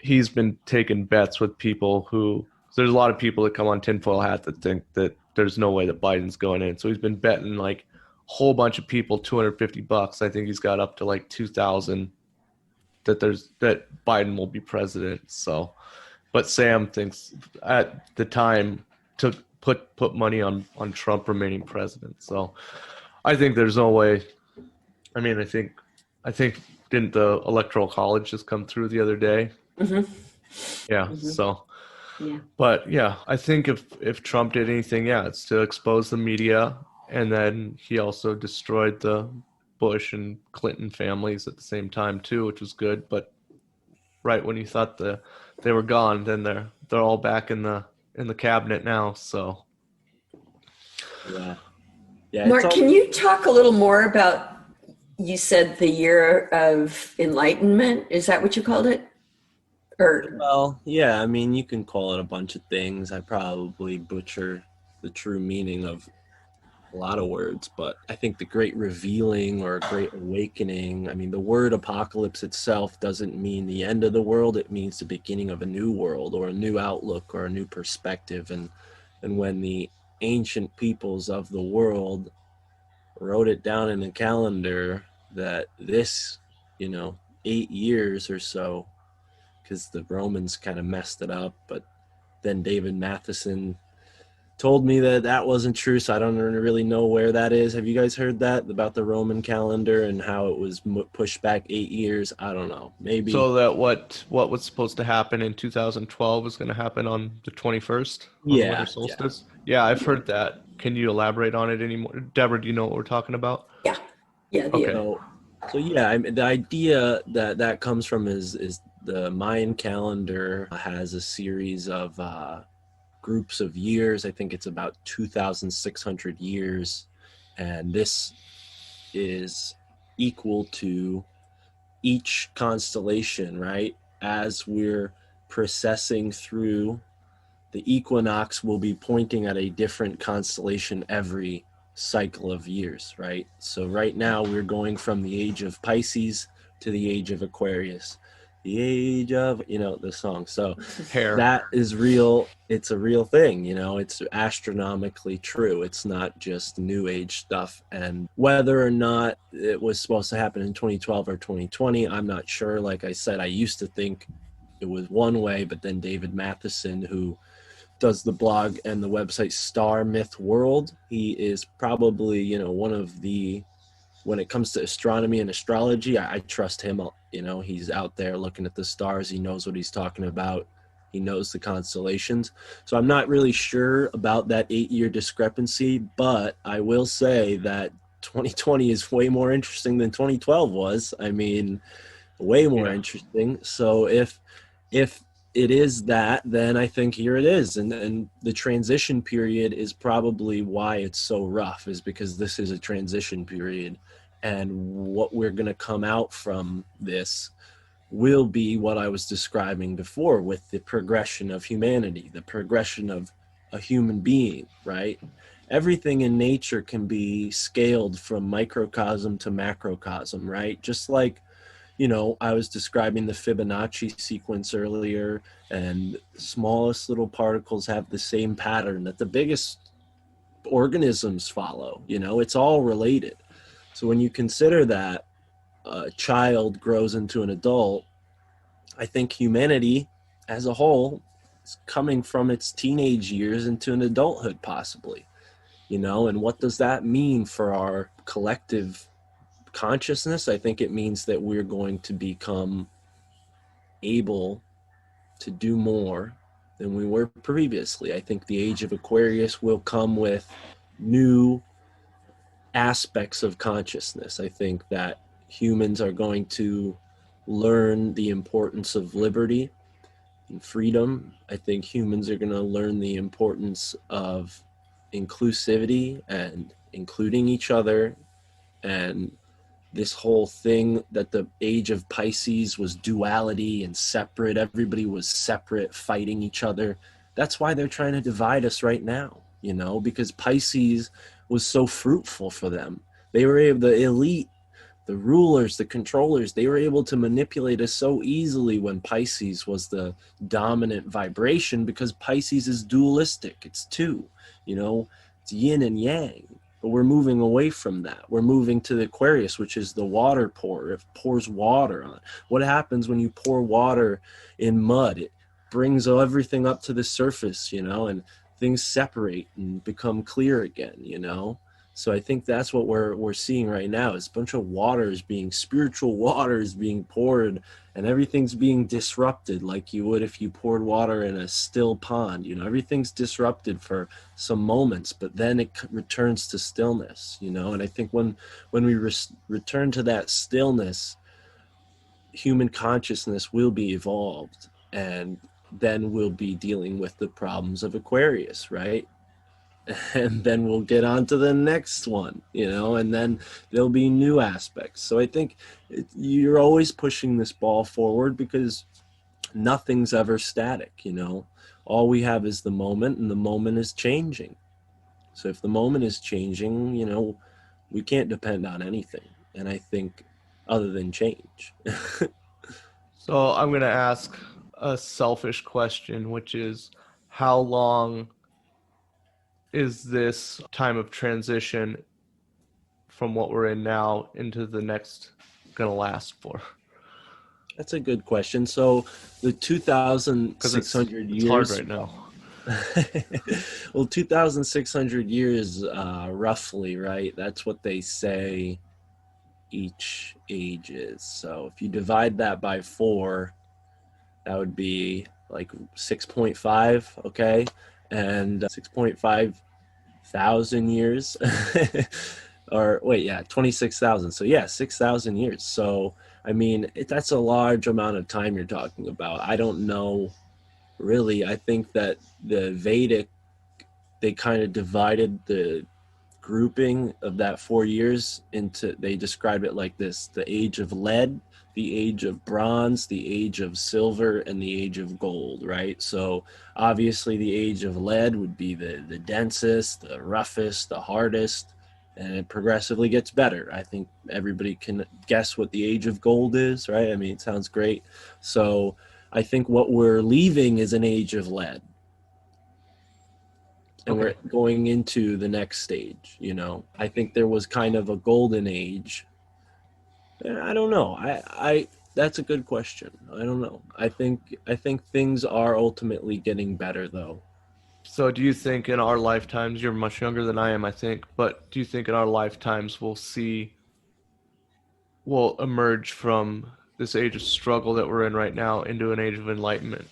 he's been taking bets with people who, there's a lot of people that come on tinfoil hat that think that there's no way that Biden's going in. So he's been betting like a whole bunch of people $250. I think he's got up to like 2,000 that Biden will be president. So, but Sam thinks at the time put money on Trump remaining president. So I think there's no way. I mean, I think didn't the Electoral College just come through the other day? Mm-hmm. Yeah. Mm-hmm. So, yeah. But yeah, I think if Trump did anything, it's to expose the media, and then he also destroyed the Bush and Clinton families at the same time too, which was good. But right when you thought they were gone, then they're all back in the cabinet now. So yeah. Mark, can you talk a little more about, you said the Year of Enlightenment? Is that what you called it? Well, yeah, I mean, you can call it a bunch of things. I probably butcher the true meaning of a lot of words, but I think the great revealing or great awakening, I mean, the word apocalypse itself doesn't mean the end of the world. It means the beginning of a new world or a new outlook or a new perspective. And when the ancient peoples of the world wrote it down in a calendar that this, 8 years or so, because the Romans kind of messed it up, but then David Matheson told me that wasn't true, so I don't really know where that is. Have you guys heard that about the Roman calendar and how it was pushed back 8 years? I don't know. Maybe. So that what was supposed to happen in 2012 is going to happen on the 21st? Yeah. Winter solstice? Yeah, I've heard that. Can you elaborate on it anymore? Deborah, do you know what we're talking about? Yeah. Okay. So So yeah, I mean, the idea that comes from is the Mayan calendar has a series of groups of years. I think it's about 2,600 years, and this is equal to each constellation, right? As we're processing through, the equinox will be pointing at a different constellation every cycle of years, right? So right now we're going from the age of Pisces to the age of Aquarius. The age of, the song. So Hair. that is real. It's a real thing, it's astronomically true. It's not just new age stuff. And whether or not it was supposed to happen in 2012 or 2020, I'm not sure. Like I said, I used to think it was one way, but then David Matheson, who does the blog and the website Star Myth World, he is probably, one of the, when it comes to astronomy and astrology, I trust him. He's out there looking at the stars. He knows what he's talking about. He knows the constellations. So I'm not really sure about that 8-year discrepancy, but I will say that 2020 is way more interesting than 2012 was. I mean, way more interesting. So if it is that, then I think here it is. And the transition period is probably why it's so rough, is because this is a transition period. And what we're going to come out from this will be what I was describing before, with the progression of humanity, the progression of a human being, right? Everything in nature can be scaled from microcosm to macrocosm, right? Just like, I was describing the Fibonacci sequence earlier, and the smallest little particles have the same pattern that the biggest organisms follow. It's all related. So when you consider that a child grows into an adult, I think humanity as a whole is coming from its teenage years into an adulthood, possibly, and what does that mean for our collective consciousness? I think it means that we're going to become able to do more than we were previously. I think the age of Aquarius will come with new aspects of consciousness. I think that humans are going to learn the importance of liberty and freedom. I think humans are going to learn the importance of inclusivity and including each other. And this whole thing that the age of Pisces was duality and separate, everybody was separate, fighting each other. That's why they're trying to divide us right now, because Pisces was so fruitful for them. They were able, the elite, the rulers, the controllers, they were able to manipulate us so easily when Pisces was the dominant vibration, because Pisces is dualistic. It's two, it's yin and yang. But we're moving away from that. We're moving to the Aquarius, which is the water pour. It pours water on. What happens when you pour water in mud? It brings everything up to the surface, and things separate and become clear again, So I think that's what we're seeing right now, is a bunch of spiritual waters being poured, and everything's being disrupted like you would if you poured water in a still pond. Everything's disrupted for some moments, but then it returns to stillness, and I think when we return to that stillness, human consciousness will be evolved, and then we'll be dealing with the problems of Aquarius, right? And then we'll get on to the next one, and then there'll be new aspects. So I think you're always pushing this ball forward, because nothing's ever static, all we have is the moment, and the moment is changing. So if the moment is changing, we can't depend on anything. And I think other than change. So I'm going to ask a selfish question, which is, how long is this time of transition from what we're in now into the next going to last for? That's a good question. So the 2,600 years. It's hard right now. Well, 2,600 years, roughly, right? That's what they say each age is. So if you divide that by 4, that would be like 6.5, okay? And 6.5 thousand years. or wait, yeah, 26,000. So yeah, 6,000 years. So, I mean, that's a large amount of time you're talking about. I don't know, really. I think that the Vedic, they kind of divided the grouping of that 4 years into, they describe it like this: the age of lead, the age of bronze, the age of silver, and the age of gold, right? So obviously the age of lead would be the densest, the roughest, the hardest, and it progressively gets better. I think everybody can guess what the age of gold is, right? I mean, it sounds great. So I think what we're leaving is an age of lead, and we're going into the next stage. I think there was kind of a golden age. I don't know. I that's a good question. I don't know. I think things are ultimately getting better, though. So do you think in our lifetimes, you're much younger than I am, I think, but do you think in our lifetimes we'll emerge from this age of struggle that we're in right now into an age of enlightenment?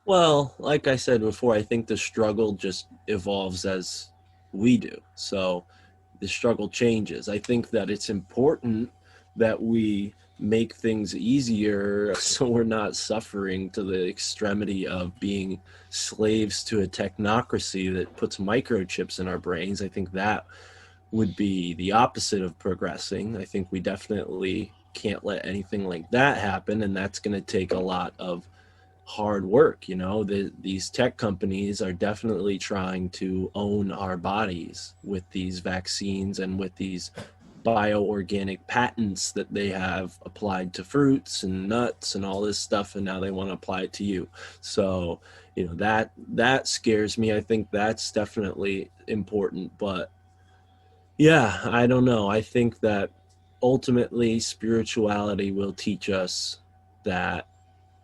Well, like I said before, I think the struggle just evolves as we do. So the struggle changes. I think that it's important that we make things easier so we're not suffering to the extremity of being slaves to a technocracy that puts microchips in our brains. I think that would be the opposite of progressing. I think we definitely can't let anything like that happen, and that's going to take a lot of hard work. These tech companies are definitely trying to own our bodies with these vaccines and with these bioorganic patents that they have applied to fruits and nuts and all this stuff, and now they want to apply it to you. So that scares me. I think that's definitely important. But yeah, I don't know. I think that ultimately spirituality will teach us that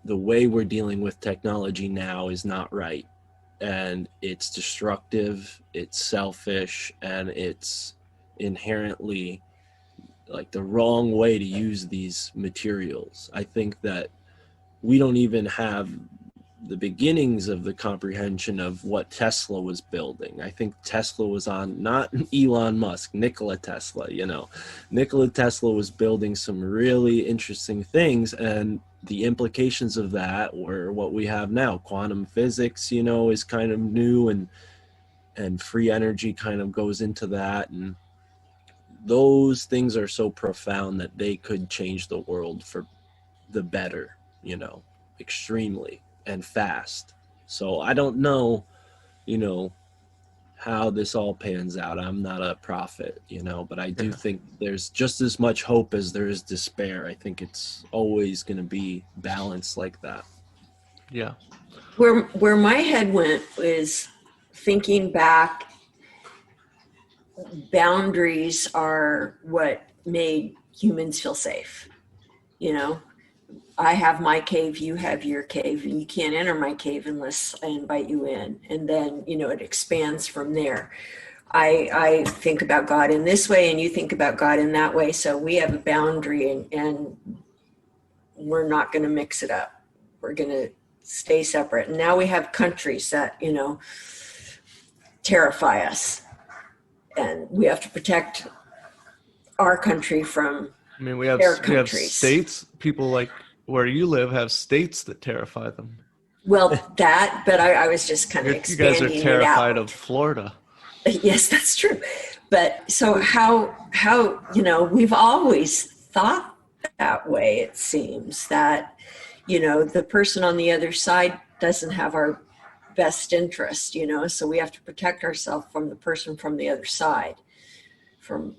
the way we're dealing with technology now is not right, and it's destructive, it's selfish, and it's inherently like the wrong way to use these materials. I think that we don't even have the beginnings of the comprehension of what Tesla was building. I think Tesla was on, not Elon Musk, Nikola Tesla. Nikola Tesla was building some really interesting things, and the implications of that were what we have now. Quantum physics, is kind of new, and free energy kind of goes into that, and those things are so profound that they could change the world for the better, extremely and fast. So I don't know, how this all pans out. I'm not a prophet, but I do think there's just as much hope as there is despair. I think it's always going to be balanced like that. Yeah. Where my head went is thinking back, boundaries are what made humans feel safe. I have my cave, you have your cave, and you can't enter my cave unless I invite you in. And then, it expands from there. I think about God in this way, and you think about God in that way. So we have a boundary, and we're not going to mix it up. We're going to stay separate. And now we have countries that, terrify us. And we have to protect our country from we have states. People like where you live have states that terrify them. Well, but I was just kind of expanding it out. You guys are terrified of Florida. Yes, that's true. But so how we've always thought that way. It seems that the person on the other side doesn't have our best interest, so we have to protect ourselves from the person from the other side. From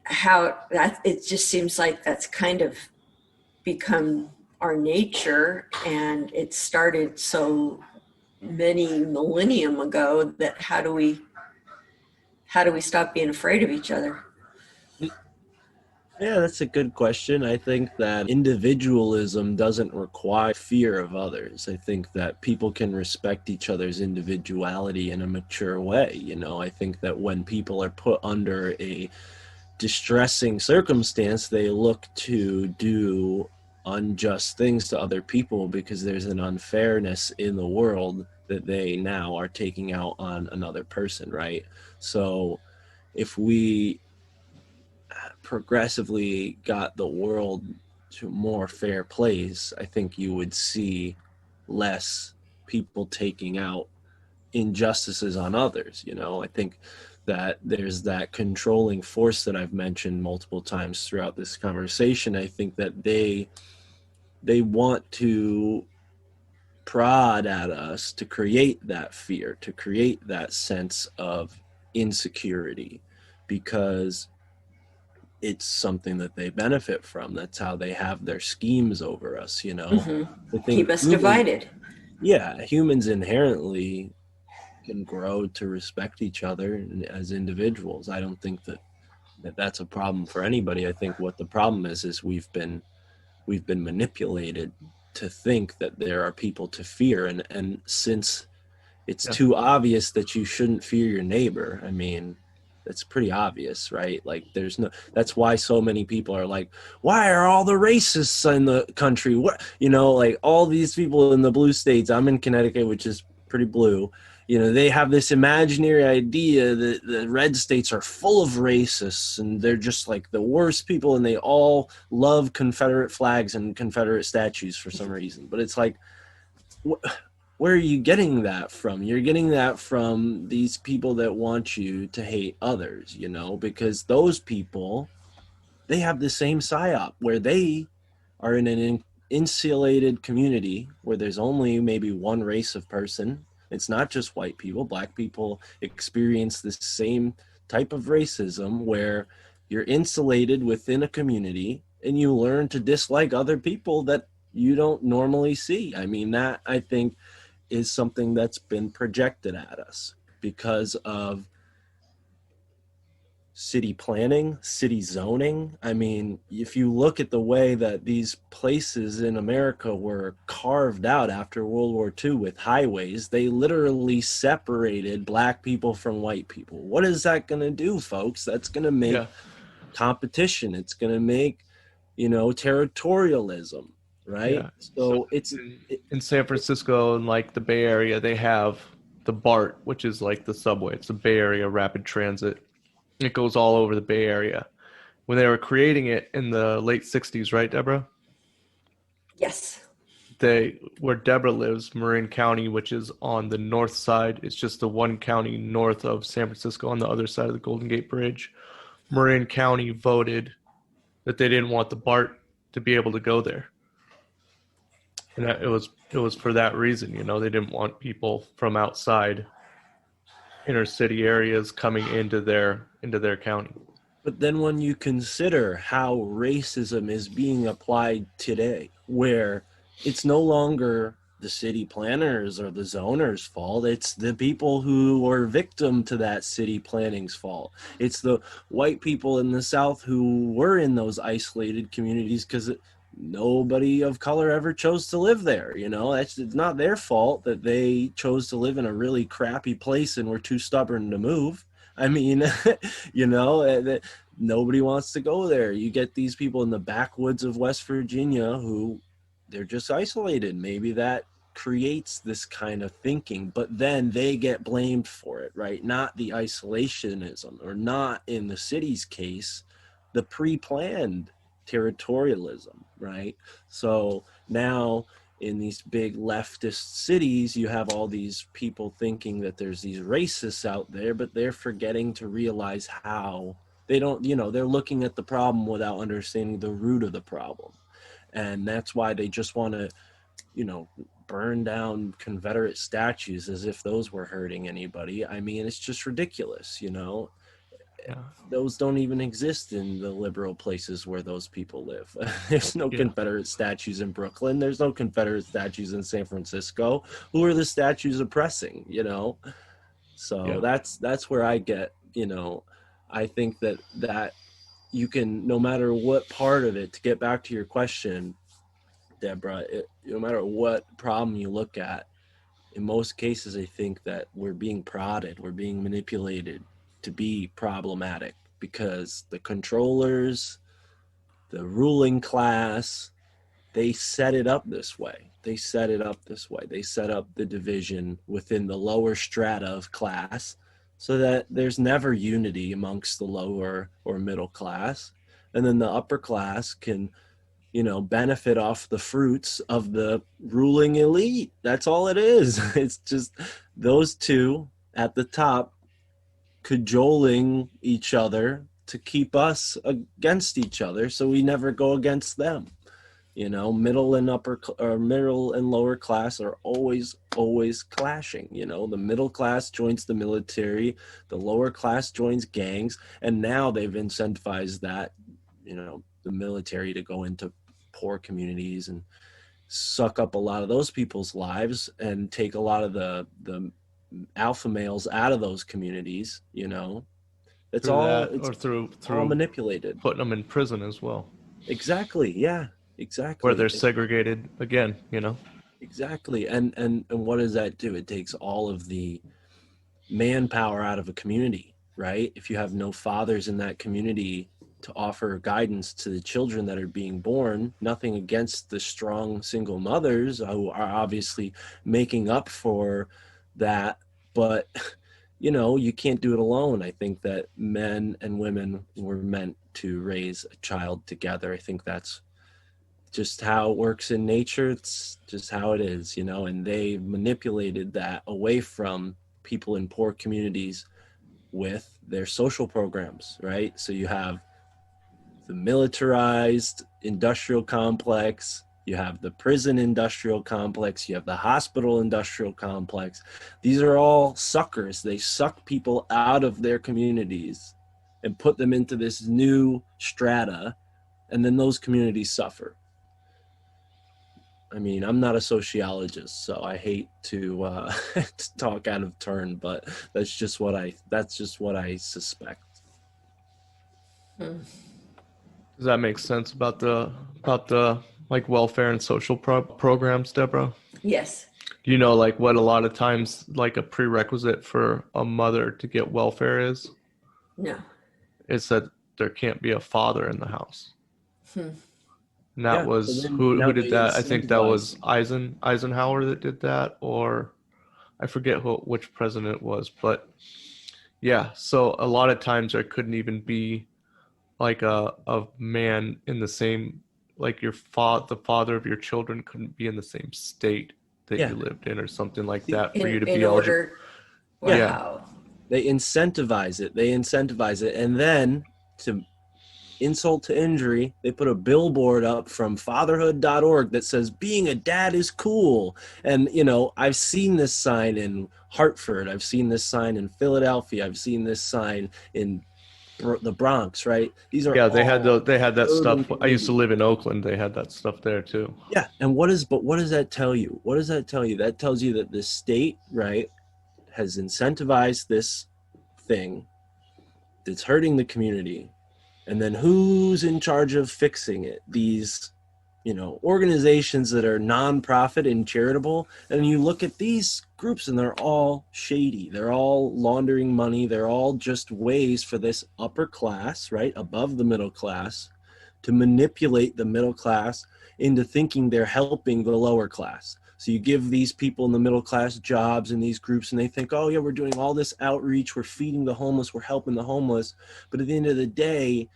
how that, it just seems like that's kind of become our nature, and it started so many millennium ago that how do we stop being afraid of each other? Yeah, that's a good question. I think that individualism doesn't require fear of others. I think that people can respect each other's individuality in a mature way. I think that when people are put under a distressing circumstance, they look to do unjust things to other people because there's an unfairness in the world that they now are taking out on another person, right? So if we progressively got the world to a more fair place, I think you would see less people taking out injustices on others. I think that there's that controlling force that I've mentioned multiple times throughout this conversation. I think that they want to prod at us to create that fear, to create that sense of insecurity, because it's something that they benefit from. That's how they have their schemes over us, I think Keep us divided. Yeah, humans inherently can grow to respect each other as individuals. I don't think that that's a problem for anybody. I think what the problem is we've been manipulated to think that there are people to fear, and since it's too obvious that you shouldn't fear your neighbor, I mean, that's pretty obvious, right? Like, that's why so many people are like, why are all the racists in the country? What, like all these people in the blue states, I'm in Connecticut, which is pretty blue, they have this imaginary idea that the red states are full of racists and they're just like the worst people, and they all love Confederate flags and Confederate statues for some reason. But it's like, where are you getting that from? You're getting that from these people that want you to hate others, because those people, they have the same psyop where they are in an insulated community where there's only maybe one race of person. It's not just white people. Black people experience the same type of racism where you're insulated within a community and you learn to dislike other people that you don't normally see. I mean, that, I think, is something that's been projected at us because of city planning, city zoning. I mean, if you look at the way that these places in America were carved out after World War II with highways, they literally separated black people from white people. What is that going to do, folks? That's going to make competition. It's going to make, territorialism, right? Yeah. So in San Francisco and like the Bay Area, they have the BART, which is like the subway. It's the Bay Area Rapid Transit. It goes all over the Bay Area. When they were creating it in the late 60s, right, Deborah? Yes. Where Deborah lives, Marin County, which is on the north side, it's just the one county north of San Francisco on the other side of the Golden Gate Bridge. Marin County voted that they didn't want the BART to be able to go there. And it was for that reason, they didn't want people from outside inner city areas coming into their county. But then when you consider how racism is being applied today, where it's no longer the city planners or the zoners' fault, it's the people who were victim to that city planning's fault. It's the white people in the South who were in those isolated communities because nobody of color ever chose to live there. It's not their fault that they chose to live in a really crappy place and were too stubborn to move. I mean, nobody wants to go there. You get these people in the backwoods of West Virginia who they're just isolated. Maybe that creates this kind of thinking, but then they get blamed for it, right? Not the isolationism, or not in the city's case, the pre-planned territorialism, right? So now in these big leftist cities, you have all these people thinking that there's these racists out there, but they're forgetting to realize how they don't, they're looking at the problem without understanding the root of the problem. And that's why they just want to, burn down Confederate statues as if those were hurting anybody. I mean, it's just ridiculous, Those don't even exist in the liberal places where those people live. There's no Confederate statues in Brooklyn. There's no Confederate statues in San Francisco. Who are the statues oppressing, So that's where I get, I think that you can, no matter what part of it, to get back to your question, Deborah, no matter what problem you look at, in most cases, I think that we're being prodded, we're being manipulated to be problematic because the controllers, the ruling class, they set it up this way. They set up the division within the lower strata of class so that there's never unity amongst the lower or middle class. And then the upper class can, benefit off the fruits of the ruling elite. That's all it is. It's just those two at the top cajoling each other to keep us against each other, so we never go against them. Middle and lower class are always clashing. The middle class joins the military, the lower class joins gangs, and now they've incentivized that, the military to go into poor communities and suck up a lot of those people's lives and take a lot of the alpha males out of those communities. It's through all manipulated, putting them in prison as well. Exactly. Yeah, exactly. Where they're segregated again. Exactly. And what does that do? It takes all of the manpower out of a community, right? If you have no fathers in that community to offer guidance to the children that are being born, nothing against the strong single mothers who are obviously making up for that, but you can't do it alone. I think that men and women were meant to raise a child together. I think that's just how it works in nature. It's just how it is, and they manipulated that away from people in poor communities with their social programs, right? So you have the militarized industrial complex, you have the prison industrial complex, you have the hospital industrial complex. These are all suckers. They suck people out of their communities and put them into this new strata, and then those communities suffer. I mean, I'm not a sociologist, so I hate to talk out of turn, but that's just what I suspect. Does that make sense about the like welfare and social programs, Deborah? Yes. Like what a lot of times like a prerequisite for a mother to get welfare is? No. It's that there can't be a father in the house. And that was who did that? I think that was Eisenhower that did that, or I forget which president it was, but yeah. So a lot of times there couldn't even be like a man in the same, like the father of your children couldn't be in the same state that you lived in or something like that for you to be eligible. Wow. Yeah. They incentivize it. And then to insult to injury, they put a billboard up from fatherhood.org that says being a dad is cool. And, I've seen this sign in Hartford. I've seen this sign in Philadelphia. I've seen this sign in the Bronx, right? These are they had that stuff. I used to live in Oakland. They had that stuff there too. Yeah. And what does that tell you? What does that tell you? That tells you that the state, right, has incentivized this thing that's hurting the community. And then who's in charge of fixing it? These, organizations that are nonprofit and charitable. And you look at these groups and they're all shady. They're all laundering money. They're all just ways for this upper class, right, above the middle class, to manipulate the middle class into thinking they're helping the lower class. So you give these people in the middle class jobs in these groups and they think, oh yeah, we're doing all this outreach, we're feeding the homeless, we're helping the homeless. But at the end of the day,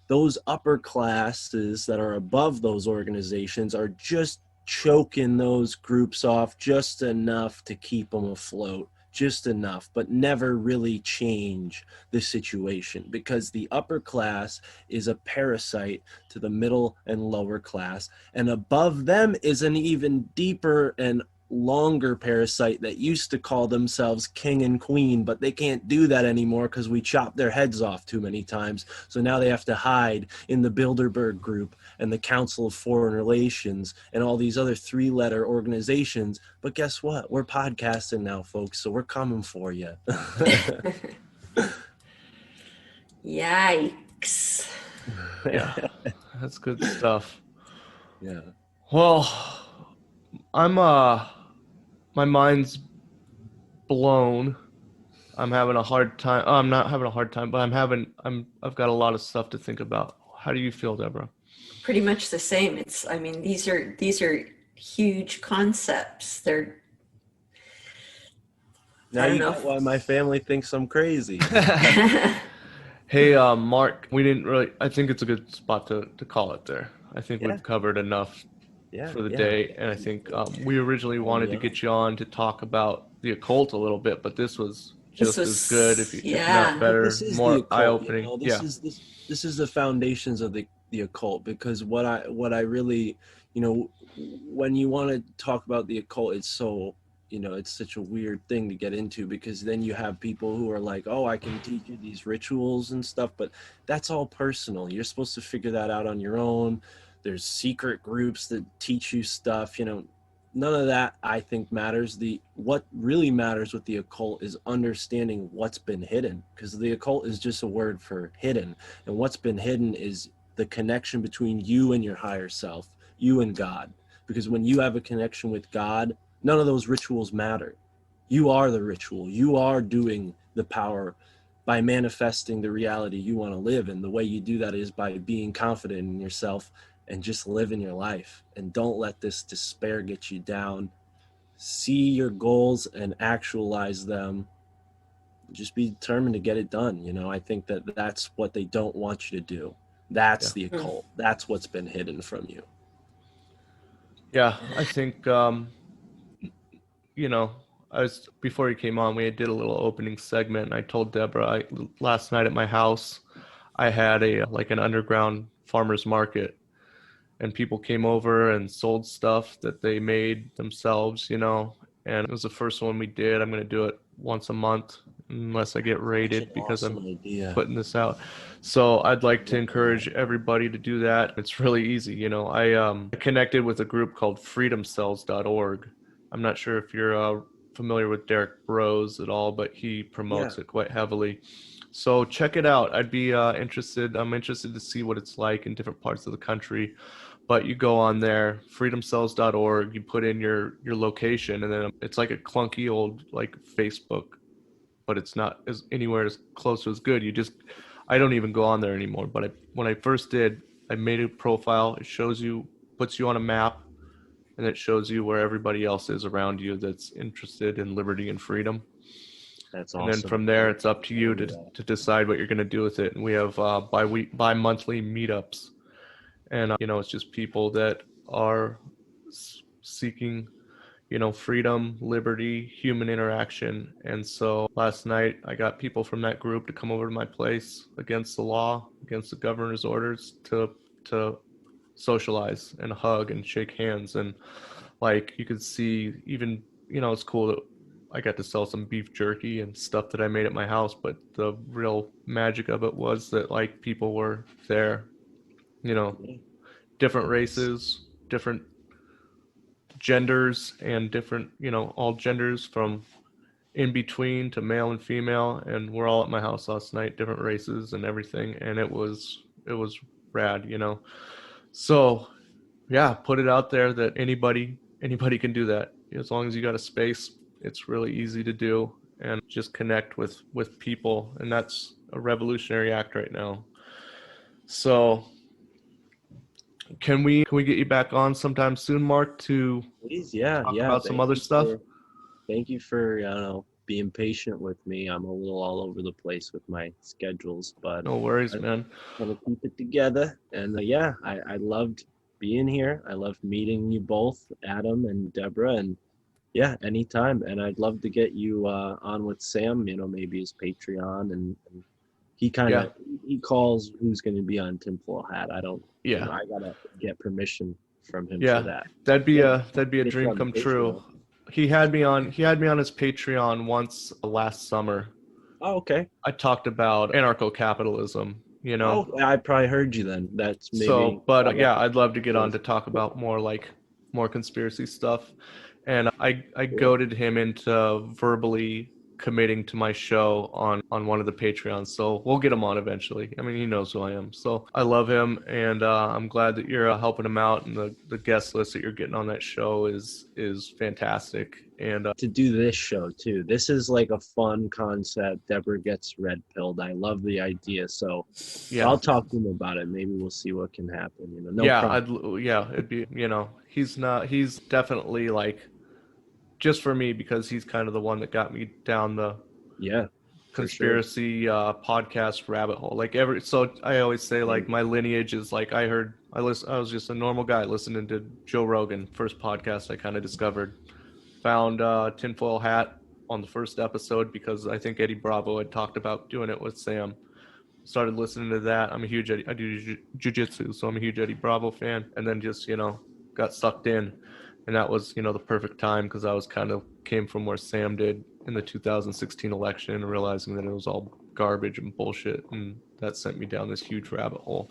those upper classes that are above those organizations are just choking those groups off just enough to keep them afloat, just enough, but never really change the situation, because the upper class is a parasite to the middle and lower class, and above them is an even deeper and longer parasite that used to call themselves king and queen, but they can't do that anymore because we chopped their heads off too many times. So now they have to hide in the Bilderberg Group and the Council of Foreign Relations and all these other 3-letter organizations. But guess what? We're podcasting now, folks, so we're coming for you. Yikes. Yeah, that's good stuff. Yeah. Well, my mind's blown. I'm having a hard time. I'm not having a hard time, but I've got a lot of stuff to think about. How do you feel, Deborah? Pretty much the same. These are huge concepts. Now I don't you know. get why my family thinks I'm crazy. Hey, Mark, we didn't really, I think it's a good spot to call it there. I think Yeah. we've covered enough Yeah, for the yeah. day. And I think we originally wanted to get you on to talk about the occult a little bit, but this was just as good, if not better, This is the more occult, eye-opening. you know, Yeah. this is the foundations of the occult, because what I really, you know, when you want to talk about the occult, it's so, you know, it's such a weird thing to get into, because then you have people who are like, oh, I can teach you these rituals and stuff, but that's all personal. You're supposed to figure that out on your own. There's secret groups that teach you stuff, you know. None of that, I think, matters. What really matters with the occult is understanding what's been hidden, because the occult is just a word for hidden, and what's been hidden is the connection between you and your higher self, you and God. Because when you have a connection with God, none of those rituals matter. You are the ritual. You are doing the power by manifesting the reality you want to live, and the way you do that is by being confident in yourself and just living your life. And don't let this despair get you down. See your goals and actualize them. Just be determined to get it done. You know, I think that that's what they don't want you to do. That's the occult. That's what's been hidden from you. Yeah, I think, you know, before you came on, we did a little opening segment, and I told Debra, last night at my house, I had an underground farmer's market, and people came over and sold stuff that they made themselves, you know, and it was the first one we did. I'm going to do it once a month unless I get raided, because I'm putting this out. So I'd like to encourage everybody to do that. It's really easy. You know, I connected with a group called freedomcells.org. I'm not sure if you're familiar with Derek Bros at all, but he promotes it quite heavily. So check it out. I'd be interested. I'm interested to see what it's like in different parts of the country. But you go on there, freedomcells.org, you put in your location, and then it's like a clunky old like Facebook, but it's not anywhere as close to as good. I don't even go on there anymore. But when I first did, I made a profile. It shows you, puts you on a map, and it shows you where everybody else is around you that's interested in liberty and freedom. That's awesome. And then from there, it's up to you to decide what you're going to do with it. And we have bi-monthly meetups. And, you know, it's just people that are seeking, you know, freedom, liberty, human interaction. And so last night I got people from that group to come over to my place against the law, against the governor's orders, to socialize and hug and shake hands. And like you could see, even, you know, it's cool that I got to sell some beef jerky and stuff that I made at my house. But the real magic of it was that like people were there, you know, different races, different genders, and different, you know, all genders from in between to male and female. And we're all at my house last night, different races and everything. And it was rad, you know. So yeah, put it out there that anybody can do that. As long as you got a space, it's really easy to do, and just connect with people. And that's a revolutionary act right now. So can we get you back on sometime soon, Mark, to talk about some other stuff? Thank you for being patient with me. I'm a little all over the place with my schedules, but no worries, man. I'm gonna keep it together. And I loved being here. I loved meeting you both, Adam and Debra, and anytime. And I'd love to get you on with Sam, you know, maybe his Patreon, and he kind of he calls who's going to be on Tinfoil Hat. I don't. Yeah. You know, I gotta get permission from him for that. That'd be a dream come true. He had me on his Patreon once last summer. Oh, okay. I talked about anarcho-capitalism, you know. Oh, I probably heard you then. That's maybe. So, but I'd love to get on to talk about more conspiracy stuff. And I goaded him into verbally committing to my show on one of the Patreons. So we'll get him on eventually. I mean, he knows who I am. So I love him, and I'm glad that you're helping him out. And the guest list that you're getting on that show is fantastic. And to do this show too, this is like a fun concept. Debra Gets Red Pilled. I love the idea. So I'll talk to him about it. Maybe we'll see what can happen. You know, it'd be, you know, he's definitely like just for me, because he's kind of the one that got me down the conspiracy podcast rabbit hole. Like so I always say, like, my lineage is like, I was just a normal guy listening to Joe Rogan, first podcast I kind of discovered. Found Tinfoil Hat on the first episode because I think Eddie Bravo had talked about doing it with Sam. Started listening to that. I do jiu-jitsu, so I'm a huge Eddie Bravo fan. And then just, got sucked in. And that was, the perfect time, because I was came from where Sam did in the 2016 election, and realizing that it was all garbage and bullshit. And that sent me down this huge rabbit hole.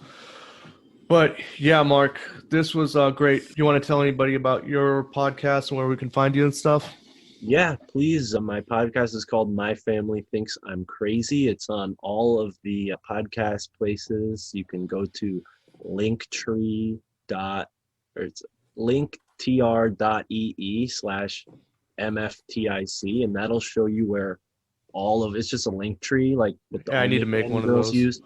But yeah, Mark, this was great. You want to tell anybody about your podcast and where we can find you and stuff? Yeah, please. My podcast is called My Family Thinks I'm Crazy. It's on all of the podcast places. You can go to linktr.ee/MFTIC, and that'll show you where it's just a link tree, like with the I need to make one of those. Used.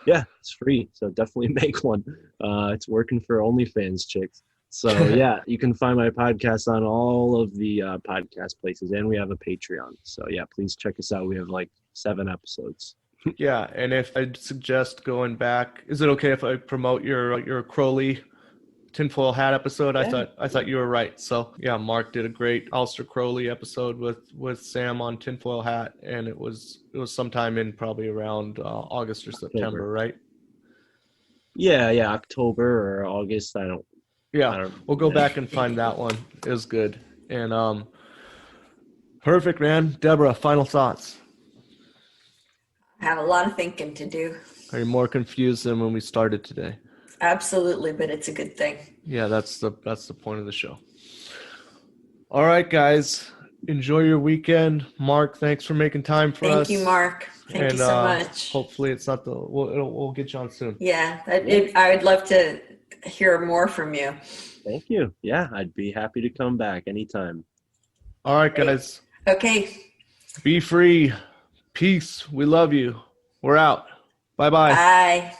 Yeah, it's free, so definitely make one. It's working for OnlyFans chicks. So yeah, you can find my podcast on all of the podcast places, and we have a Patreon. So yeah, please check us out. We have like 7 episodes. Yeah, and if I'd suggest going back, is it okay if I promote your Crowley Tinfoil Hat episode? Yeah. I thought you were right. So yeah, Mark did a great Aleister Crowley episode with Sam on Tinfoil Hat, and it was sometime in probably around August or September, right? Yeah, October or August. We'll go back and find that one. It was good. And perfect, man. Debra, final thoughts. I have a lot of thinking to do. Are you more confused than when we started today? Absolutely, but it's a good thing. Yeah, that's the point of the show. All right, guys. Enjoy your weekend. Mark, thanks for making time for us. Thank you, Mark. Thank you so much. Hopefully it's not we'll get you on soon. Yeah, I would love to hear more from you. Thank you. Yeah, I'd be happy to come back anytime. All right, guys. Okay. Be free. Peace. We love you. We're out. Bye-bye. Bye.